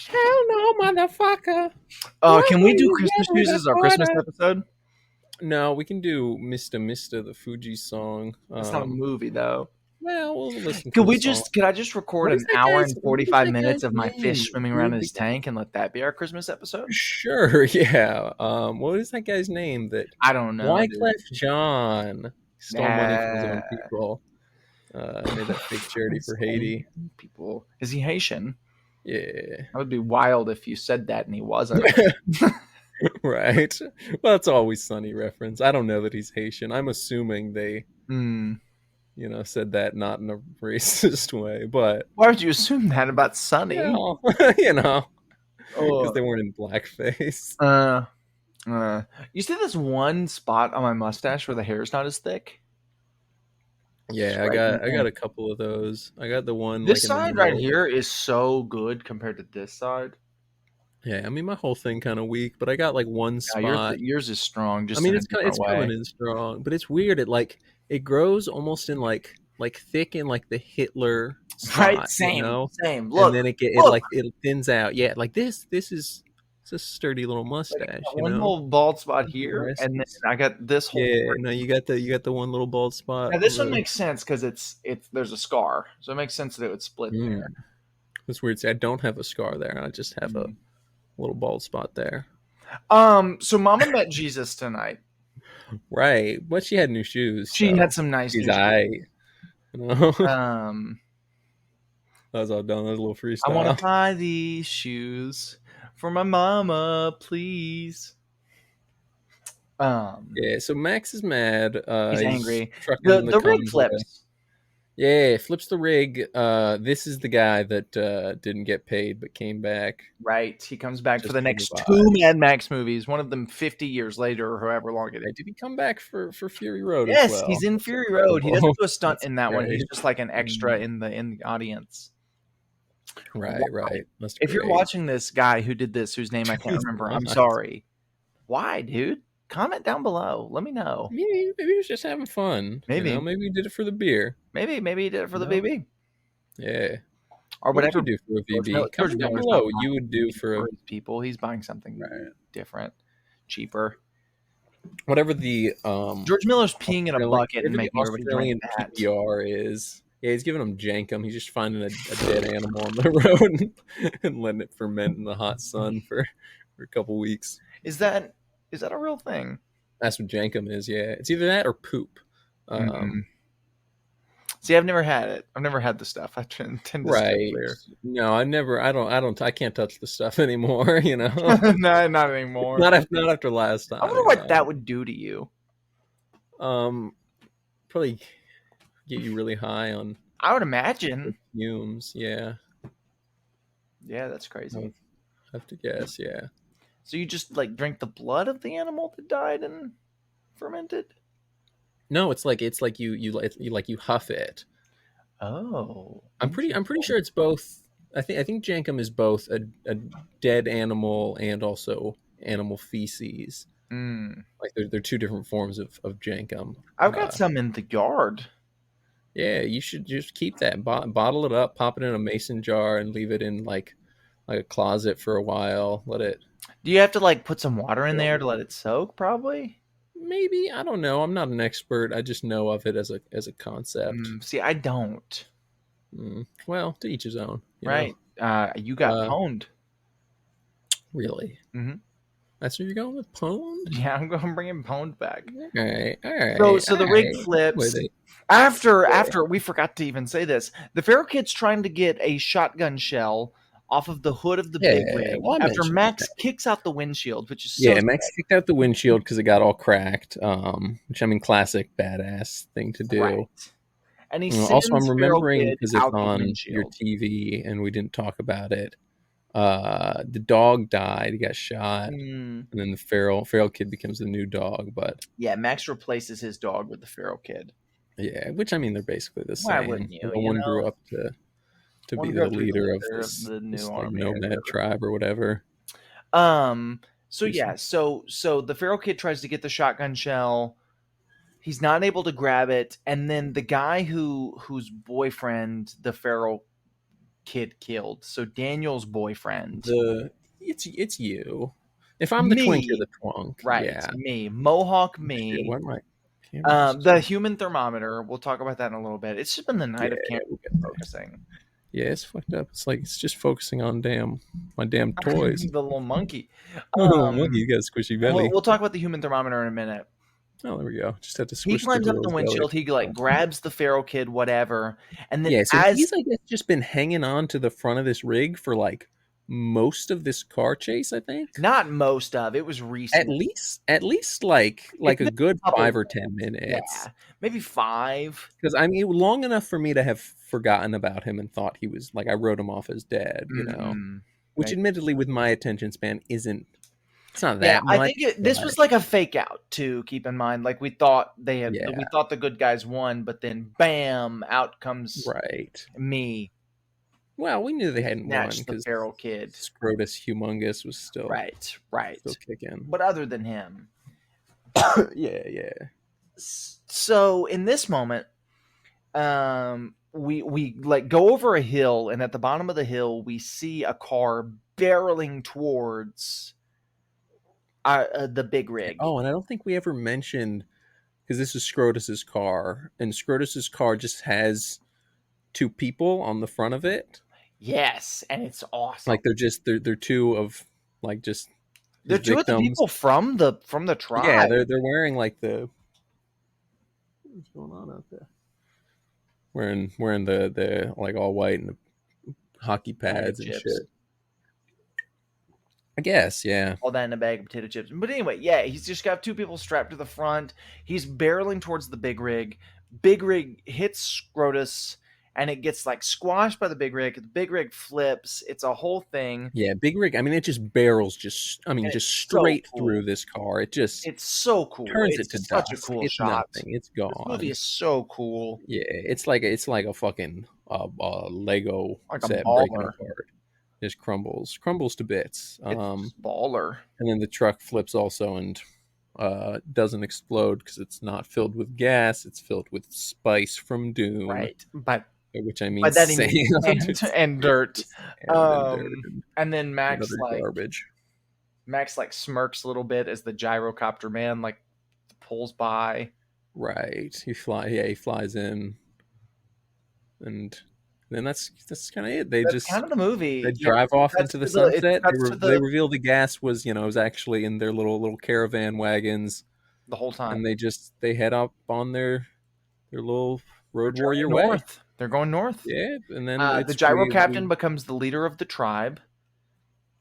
Hell no, motherfucker. What Can we will do you Christmas get with shoes a as our Christmas quarter? episode? No, we can do Mister, the Fugees song. It's not a movie though. Well, we'll listen to the song. Could I just record What is an that hour guy's? and What is 45 that guy's minutes of my name? fish swimming around Dude, in his tank and let that be our Christmas episode? sure, yeah. What is that guy's name? That I don't know, dude. Wyclef John stole money from his own Nah. people. Made that fake charity for Haiti. People. Is he Haitian? Yeah, That would be wild if you said that and he wasn't. right. Well, it's always Sunny reference. I don't know that he's Haitian. I'm assuming they, Hmm. said that not in a racist way, but Why would you assume that about Sonny? well, because Oh. they weren't in blackface. You see this one spot on my mustache where the hair's not as thick? Just Yeah, right in I there. got a couple of those. I got the one This like in the side right middle. here is so good compared to this side. Yeah, I mean my whole thing kind of weak, but I got like one Yeah, spot. yours is strong, I just mean in a different it's coming way. in strong, but it's weird. It grows almost in like thick in like the Hitler Right, spot, same. and Look, then look. it thins out. Yeah, like this is it's a sturdy little Like, I mustache, got one little bald spot here, and then Rescues. I got this whole. Yeah, no, you got the one little bald spot. Now this one makes sense because it's there's a scar, so it makes sense that it would split there. It's weird. See, I don't have a scar there. I just have a little bald spot there. So Mama met Jesus tonight. Right, but she had new shoes. She so had some nice she's new aight, shoes. That was all done. That was a little I want freestyle. to buy these shoes for my mama, please. Yeah, so Max is mad. He's angry. Trucking The rig convoy. flips. Yeah, flips the rig. This is the guy that didn't get paid but came back. Right, he comes back for Just the for next the 2 vibe. Mad Max movies. One of them 50 years later, or however long it is. Did he come back for Fury Road as Yes, well? he's in That's Fury Road. He doesn't incredible. do a stunt That's in that one. He's great. just like an extra in the audience. Right, Why? right. That's If you're great. watching this guy who did this, whose name I can't remember, I'm What? sorry. Why, dude? Comment down below. Let me know. Maybe he was just having fun. Maybe, Maybe he did it for the beer. maybe he did it for You the know? BB Yeah. or What would you whatever. do for a George VB? Miller, George Comment down Miller's not below what you buying would do anything for a for his people. He's buying something right. different, cheaper. Whatever the George Miller's peeing in a bucket and whatever the making everybody drink Australian that. PBR is. Yeah, he's giving them jankum. He's just finding a dead animal on the road and letting it ferment in the hot sun for a couple weeks. Is that a real thing? That's what jankum is. Yeah, it's either that or poop. Mm. See, I've never had it. I've never had the stuff. I tend to stay Right. clear. No, I never. I can't touch the stuff anymore. You know, No, not anymore. not after last time. I wonder what that would do to you. Probably get you really high on I would imagine. fumes. Yeah, Yeah, that's crazy. I have to guess. Yeah. So you just like drink the blood of the animal that died and fermented? No, it's like you huff it. Oh, I'm pretty sure it's both. I think jankum is both a dead animal and also animal feces. Mm. Like they're two different forms of jankum. I've got some in the yard. Yeah, you should just keep that, bottle it up, pop it in a mason jar, and leave it in like a closet for a while. Let it. Do you have to like put some water in there to let it soak? Probably. Maybe, I don't know. I'm not an expert. I just know of it as a concept. See, I don't. Well, to each his own. Right. You got pwned. Really? Mm-hmm. That's what you're going with, pwned? Yeah, I'm going to bring him pwned back. All right. So the rig flips. After we forgot to even say this, the Feral Kid's trying to get a shotgun shell off of the hood of the big rig after Max kicks out the windshield, which is Max kicked out the windshield because it got all cracked. Which I mean, classic badass thing to do. Right. And he also, I'm remembering because it's on your TV and we didn't talk about it. The dog died. He got shot, and then the feral kid becomes the new dog. But yeah, Max replaces his dog with the feral kid. Yeah, which I mean they're basically the same. Why wouldn't you? No one grew up to be the leader of this like nomad tribe or whatever. So yeah, so the feral kid tries to get the shotgun shell. He's not able to grab it, and then the guy whose boyfriend the feral kid killed. So Daniel's boyfriend. It's you. If I'm the twink, you're the twunk. Right. Yeah. Me. Mohawk me. What am I? The human thermometer. We'll talk about that in a little bit. It's just been the night of camp focusing. Yeah, it's fucked up. It's like it's just focusing on my damn toys. The little monkey. Monkey, you got a squishy belly. We'll talk about the human thermometer in a minute. Oh, there we go. Just had to squish. He climbs up the windshield. He like grabs the feral kid, whatever, and then he's I guess just been hanging on to the front of this rig for like most of this car chase. I think not most of it was recent. At least like a good 5 or 10 minutes. Yeah, maybe 5. Because I mean, long enough for me to have forgotten about him and thought he was like I wrote him off as dead. You know, which admittedly, with my attention span, isn't. It's not that much. I think this was like a fake out too. Keep in mind, like we thought we thought the good guys won, but then bam, out comes me. Well, we knew they hadn't won because the feral kid, Scrotus Humungus, was still still kicking. But other than him, yeah. So in this moment, we like go over a hill, and at the bottom of the hill, we see a car barreling towards the big rig. Oh, and I don't think we ever mentioned, because this is Scrotus's car, and Scrotus's car just has 2 people on the front of it. Yes, and it's awesome. Like they're 2 of like just they're 2 of the people from the tribe. Yeah, they're wearing like the what's going on out there? Wearing the like all white and the hockey pads and shit. I guess, yeah. All that in a bag of potato chips. But anyway, yeah, he's just got 2 people strapped to the front. He's barreling towards the big rig. Big rig hits Scrotus, and it gets like squashed by the big rig. The big rig flips. It's a whole thing. Yeah, big rig. I mean, it just barrels just straight through this car. It's so cool. Turns it's it to such dust. a cool it's shot. Nothing. It's gone. This movie is so cool. Yeah, it's like a fucking Lego like a set breaking baller. apart. Just crumbles to bits. It's baller. And then the truck flips also and doesn't explode because it's not filled with gas. It's filled with spice from Dune, Right. But by which I mean by that he sand. means sand and dirt. And dirt And then and other garbage. Max like smirks a little bit as the gyrocopter man like pulls by. Right. He flies in, and then that's kind of it. That's kind of the movie. They Yeah, drive off into the sunset. cuts to They the reveal the gas was was actually in their little caravan wagons, the whole time. and they head up on their little They're road journeying warrior way. north. They're going north. Yeah, and then The gyro captain becomes the leader of the tribe.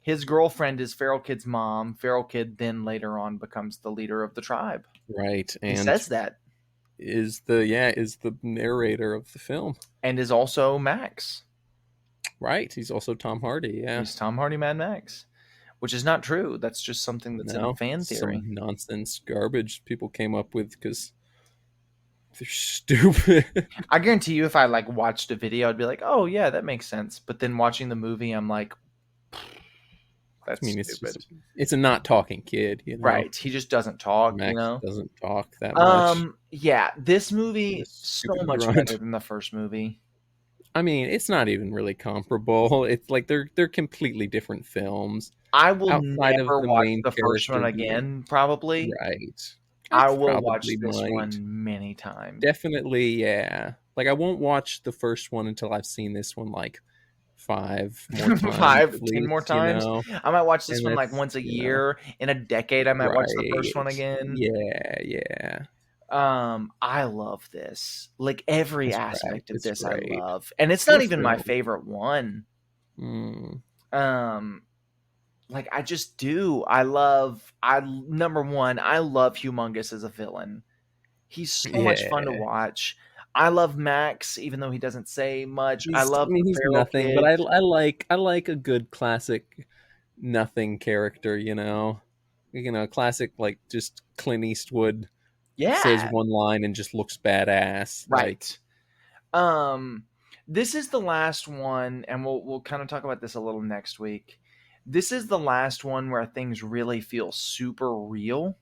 His girlfriend is Feral Kid's mom. Feral Kid then later on becomes the leader of the tribe. right, He and says that, is the narrator of the film. and is also Max. Right, he's also Tom Hardy. Yeah, He's Tom Hardy Mad Max, which is not true. That's just something that's in a fan theory. Some nonsense garbage people came up with because they're stupid. I guarantee you, if I like watched a video, I'd be like, "Oh yeah, that makes sense." But then watching the movie, I'm like, "That's stupid." It's a not talking kid, Right? He just doesn't talk. Max doesn't talk that much. Yeah, this movie is so Stupid much grunt. better than the first movie. I mean, it's not even really comparable. It's like they're completely different films. I will Outside of never the watch main the first one character again. Probably, Right. I will watch probably this might. one many times. Definitely, yeah. Like I won't watch the first one until I've seen this one like 5 more times. 5, at 10 more least, you times. know? I might watch this And one like that's, once a you know, year. In a decade, I might watch the first one right. again. Yeah. I love this. Like every It's aspect great. of It's this, great. I love, and it's not Good even my film. favorite one. Mm. Like I just do. Number one, I love Humungus as a villain. He's so much fun to Yeah. watch. I love Max, even though he doesn't say much. I He's love the he's Feral nothing, Kid. but I like a good classic nothing character, you know. Classic like just Clint Eastwood says Yeah, one line and just looks badass. right. This is the last one, and we'll kind of talk about this a little next week. This is the last one where things really feel super real.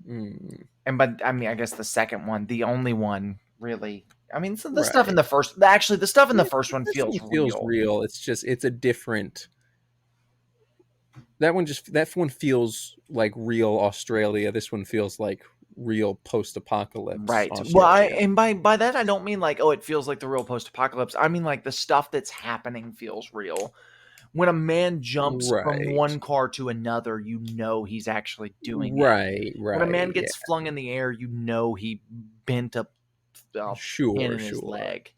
And but I mean, I guess the second one, the only one really. I mean, so the stuff in the first, actually, the stuff in the first one feels real. It's just it's a different. That one feels like real Australia. This one feels like real post-apocalypse. Right. Australia. Well, by that I don't mean like, oh, it feels like the real post-apocalypse. I mean like the stuff that's happening feels real. When a man jumps from one car to another, you know he's actually doing it. Right. When a man gets flung in the air, you know he bent a pin in his leg.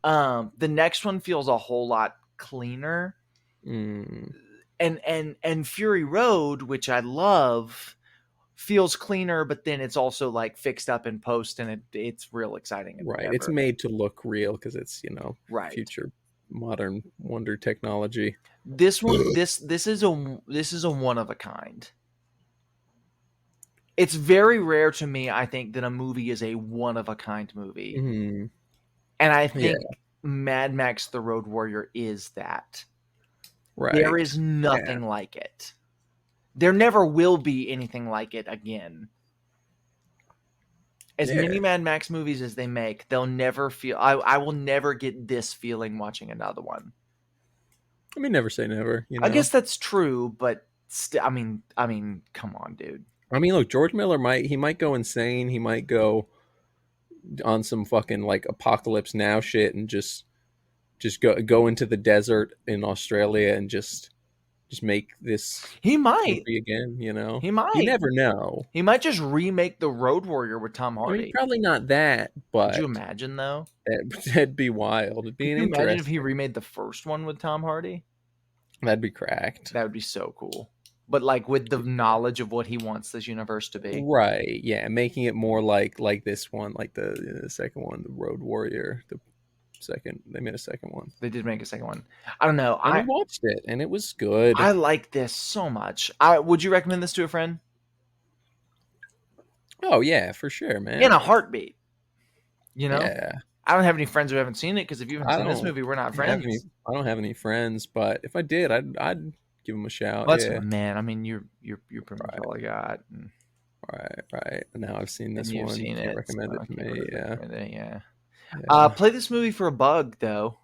The next one feels a whole lot cleaner. And Fury Road, which I love, feels cleaner, but then it's also like fixed up in post, and it's real exciting. Right. It's made to look real because it's right. future modern wonder technology. This one, this is a one of a kind. It's very rare to me, I think, that a movie is a one of a kind movie, and I think Mad Max: The Road Warrior is that. Right. There is nothing like it. There never will be anything like it again. As many Mad Max movies as they make, they'll never feel. I will never get this feeling watching another one. I mean, never say never. I guess that's true, but I mean, come on, dude. I mean, look, George Miller might go insane. He might go on some fucking like Apocalypse Now shit and just go into the desert in Australia and just make this movie again, He might. You never know. He might just remake The Road Warrior with Tom Hardy. I mean, probably not that, but could you imagine though? That'd be wild. It'd be interesting. Imagine if he remade the first one with Tom Hardy. That'd be cracked. That would be so cool. But like with the knowledge of what he wants this universe to be. Right. Yeah, making it more like this one, like the second one, The Road Warrior. They made a second one. They did make a second one. I don't know. I watched it and it was good. I like this so much. Would you recommend this to a friend? Oh yeah, for sure, man. In a heartbeat. Yeah. I don't have any friends who haven't seen it because if you haven't I seen this don't movie, we're not have any. friends. I don't have any friends, but if I did, I'd give them a shout. Well, that's Yeah, my man. I mean, you're pretty much right, all I got, right, right. And now I've seen and this you've one. You seen can't it, so recommend it I to can't me. really Yeah, recommend it. Yeah. yeah, Play this movie for a bug, though.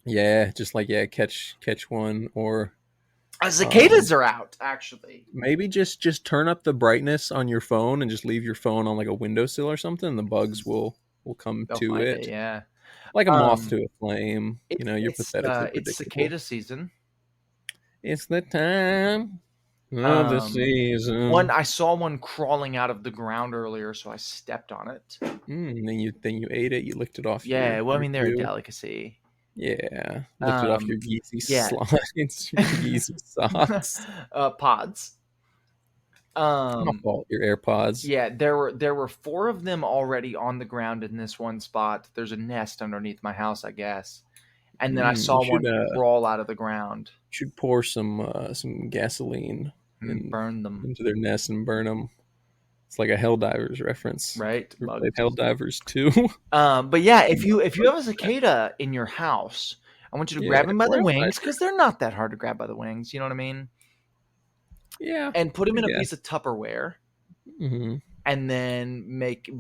yeah. Just like catch one, or Cicadas are out, actually. maybe just turn up the brightness on your phone and just leave your phone on like a windowsill or something. And the bugs will come They'll to find it. it Yeah. like a moth to a flame. It's You're pathetically it's predictable. cicada season. It's the time of the Um, One season. I saw one crawling out of the ground earlier, so I stepped on it. Then you ate it. You licked it off Yeah, well, I your mean they're a shoe. delicacy. Yeah, licked it off your Um, Yeezy yeah, slides, your Yeezy socks. pods. My Um, fault. Your AirPods. yeah, there were four of them already on the ground in this one spot. There's a nest underneath my house, I guess, and then I You saw should one crawl out of the ground pour some gasoline and burn them. into their nest and burn them. It's like a Helldivers reference. Right, You ever played bugs. Helldivers too? But yeah, if you have a cicada in your house, I want you to Yeah, grab him by or the outside. wings because they're not that hard to grab by the wings. You know what I mean? Yeah, And put him I in a guess. piece of Tupperware, Hmm. and then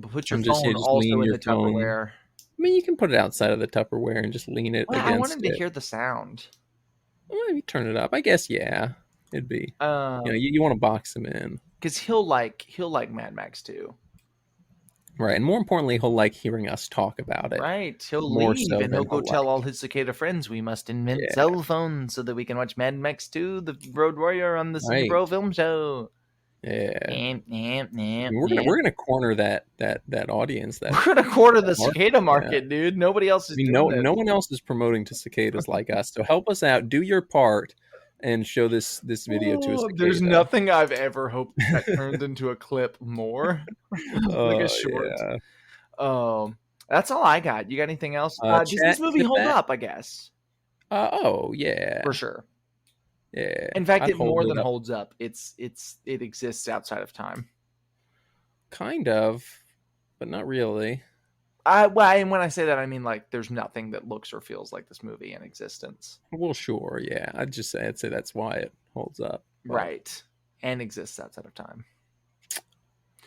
put your And just phone just also lean in your the phone. Tupperware. I mean, you can put it outside of the Tupperware and just lean it Well, I against wanted to it. hear the sound. Well, maybe turn it up. I guess yeah, it'd be. Um, You want to box him in, because he'll like Mad Max too, right? And more importantly, he'll like hearing us talk about it right? He'll more leave so and he'll than go he'll tell all like. his cicada friends we must invent Yeah, cell phones so that we can watch Mad Max 2, the Road Warrior on the Cine right. Pro Film Show. Yeah. Yep, yep, I yep, mean, yep. we're gonna corner that audience, that We're gonna quarter the market. cicada Yeah. market, dude. Nobody else I is mean, doing no this. one else is promoting to cicadas like us. So help us out. Do your part and show this video to a Oh, there's cicada. nothing I've ever hoped that turned into a clip more. Like a Oh short. yeah. That's all I got. You got anything else? Does this Chat movie clip hold that. up? I guess Oh for yeah. sure. Yeah. In fact, I'd it hold more it than up. holds up. It exists outside of time. Kind of, but not really. And when I say that, I mean like there's nothing that looks or feels like this movie in existence. Well, sure, yeah. I'd say that's why it holds up. But Right. And exists outside of time.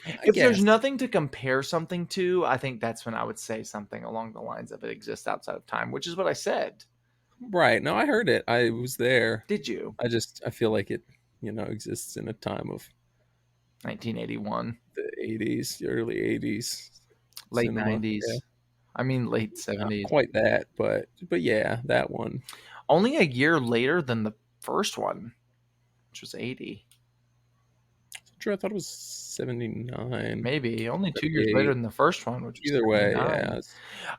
I If there's guess. nothing to compare something to, I think that's when I would say something along the lines of it exists outside of time, which is what I said. Right. No, I heard it. I was there. Did you? I feel like it, exists in a time of 1981, the 80s, the early 80s late cinema. 90s. Yeah. I mean, late Not 70s. quite that, but yeah, that one. Only a year later than the first one, which was 80. Sure, I thought it was 79, Maybe only 2 years later 78. than the first one, which was Either way, 79.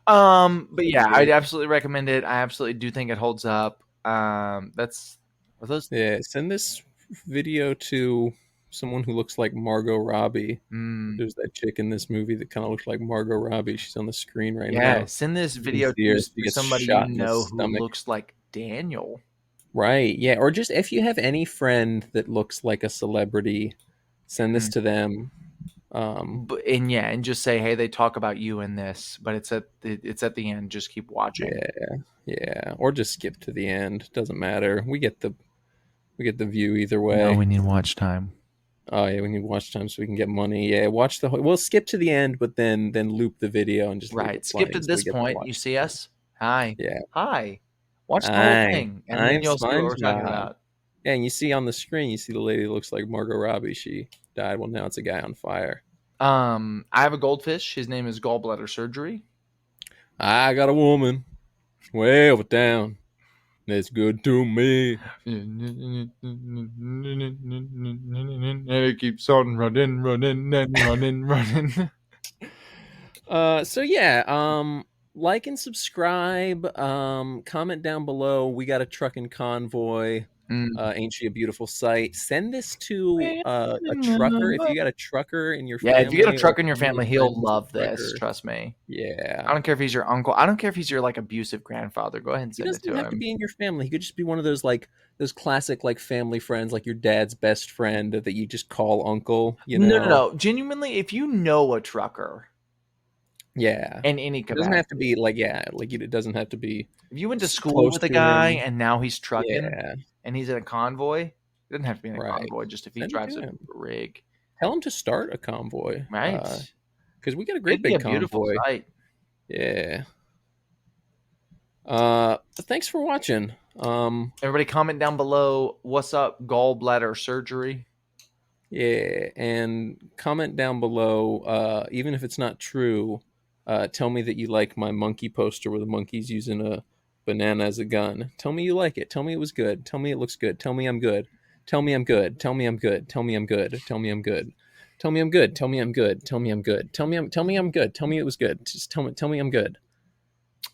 yeah. But yeah, I'd 78. absolutely recommend it. I absolutely do think it holds up. That's are those. Yeah, send this video to someone who looks like Margot Robbie. Mm, There's that chick in this movie that kind of looks like Margot Robbie. She's on the screen right yeah, now. send this You can video see to her. She gets somebody you shot in the know who stomach. looks like Daniel. Right. Yeah. Or just if you have any friend that looks like a celebrity, send this Mm. to them. And just say, hey, they talk about you in this, but it's at the end. Just keep watching. Yeah. Yeah. Or just skip to the end. Doesn't matter. We get the view either way. No, we need watch time. Oh yeah, we need watch time so we can get money. Yeah, watch the whole. We'll skip to the end, but then loop the video and just leave Right. it Skip playing to so we this get to point. You watch. see us? Hi. Yeah. Hi. Watch the whole Hi, thing, and then I'm you'll see what we're talking SpongeBob. about. Yeah, and you see on the screen, you see the lady that looks like Margot Robbie. She died. Well, now it's a guy on fire. I have a goldfish. His name is Gallbladder Surgery. I got a woman way over town that's good to me. And it keeps on running, running, and running, running. So yeah, like and subscribe. Comment down below. We got a trucking convoy. Ain't she a beautiful sight? Send this to a trucker. If you got a trucker in your Yeah, if you got a family or truck in your family family, friend he'll who's a love this. trucker, Trust me. I yeah. don't care if he's your uncle. I don't care if he's your like abusive grandfather. Go ahead and He send it doesn't to have to him. be in your family. He could just be one of those those classic family friends, like your dad's best friend that you just call uncle. No. Genuinely, if you know a trucker, Yeah. in any It doesn't have to capacity. be like, yeah, like it doesn't have to be If you went to school close with a to guy him. and now he's trucking Yeah, and he's in a convoy, it doesn't have to be in a right. convoy, just if he Send it drives to a him. rig. Tell him to start a convoy. Right. Because we got a great It'd be big a beautiful convoy. sight. Yeah. Thanks for watching. Everybody comment down below, what's up, gallbladder surgery? Yeah, and comment down below, even if it's not true, tell me that you like my monkey poster where the monkey's using a banana as a gun. Tell me you like it. Tell me it was good. Tell me it looks good. Tell me I'm good. Tell me I'm good. Tell me I'm good. Tell me I'm good. Tell me I'm good. Tell me I'm good. Tell me I'm good. Tell me I'm good. Tell me I'm good. Tell me it was good. Just tell me I'm good.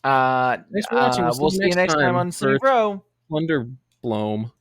Thanks for watching. We'll see We'll you see you next next time time on City for Bro. Thunder Bloom.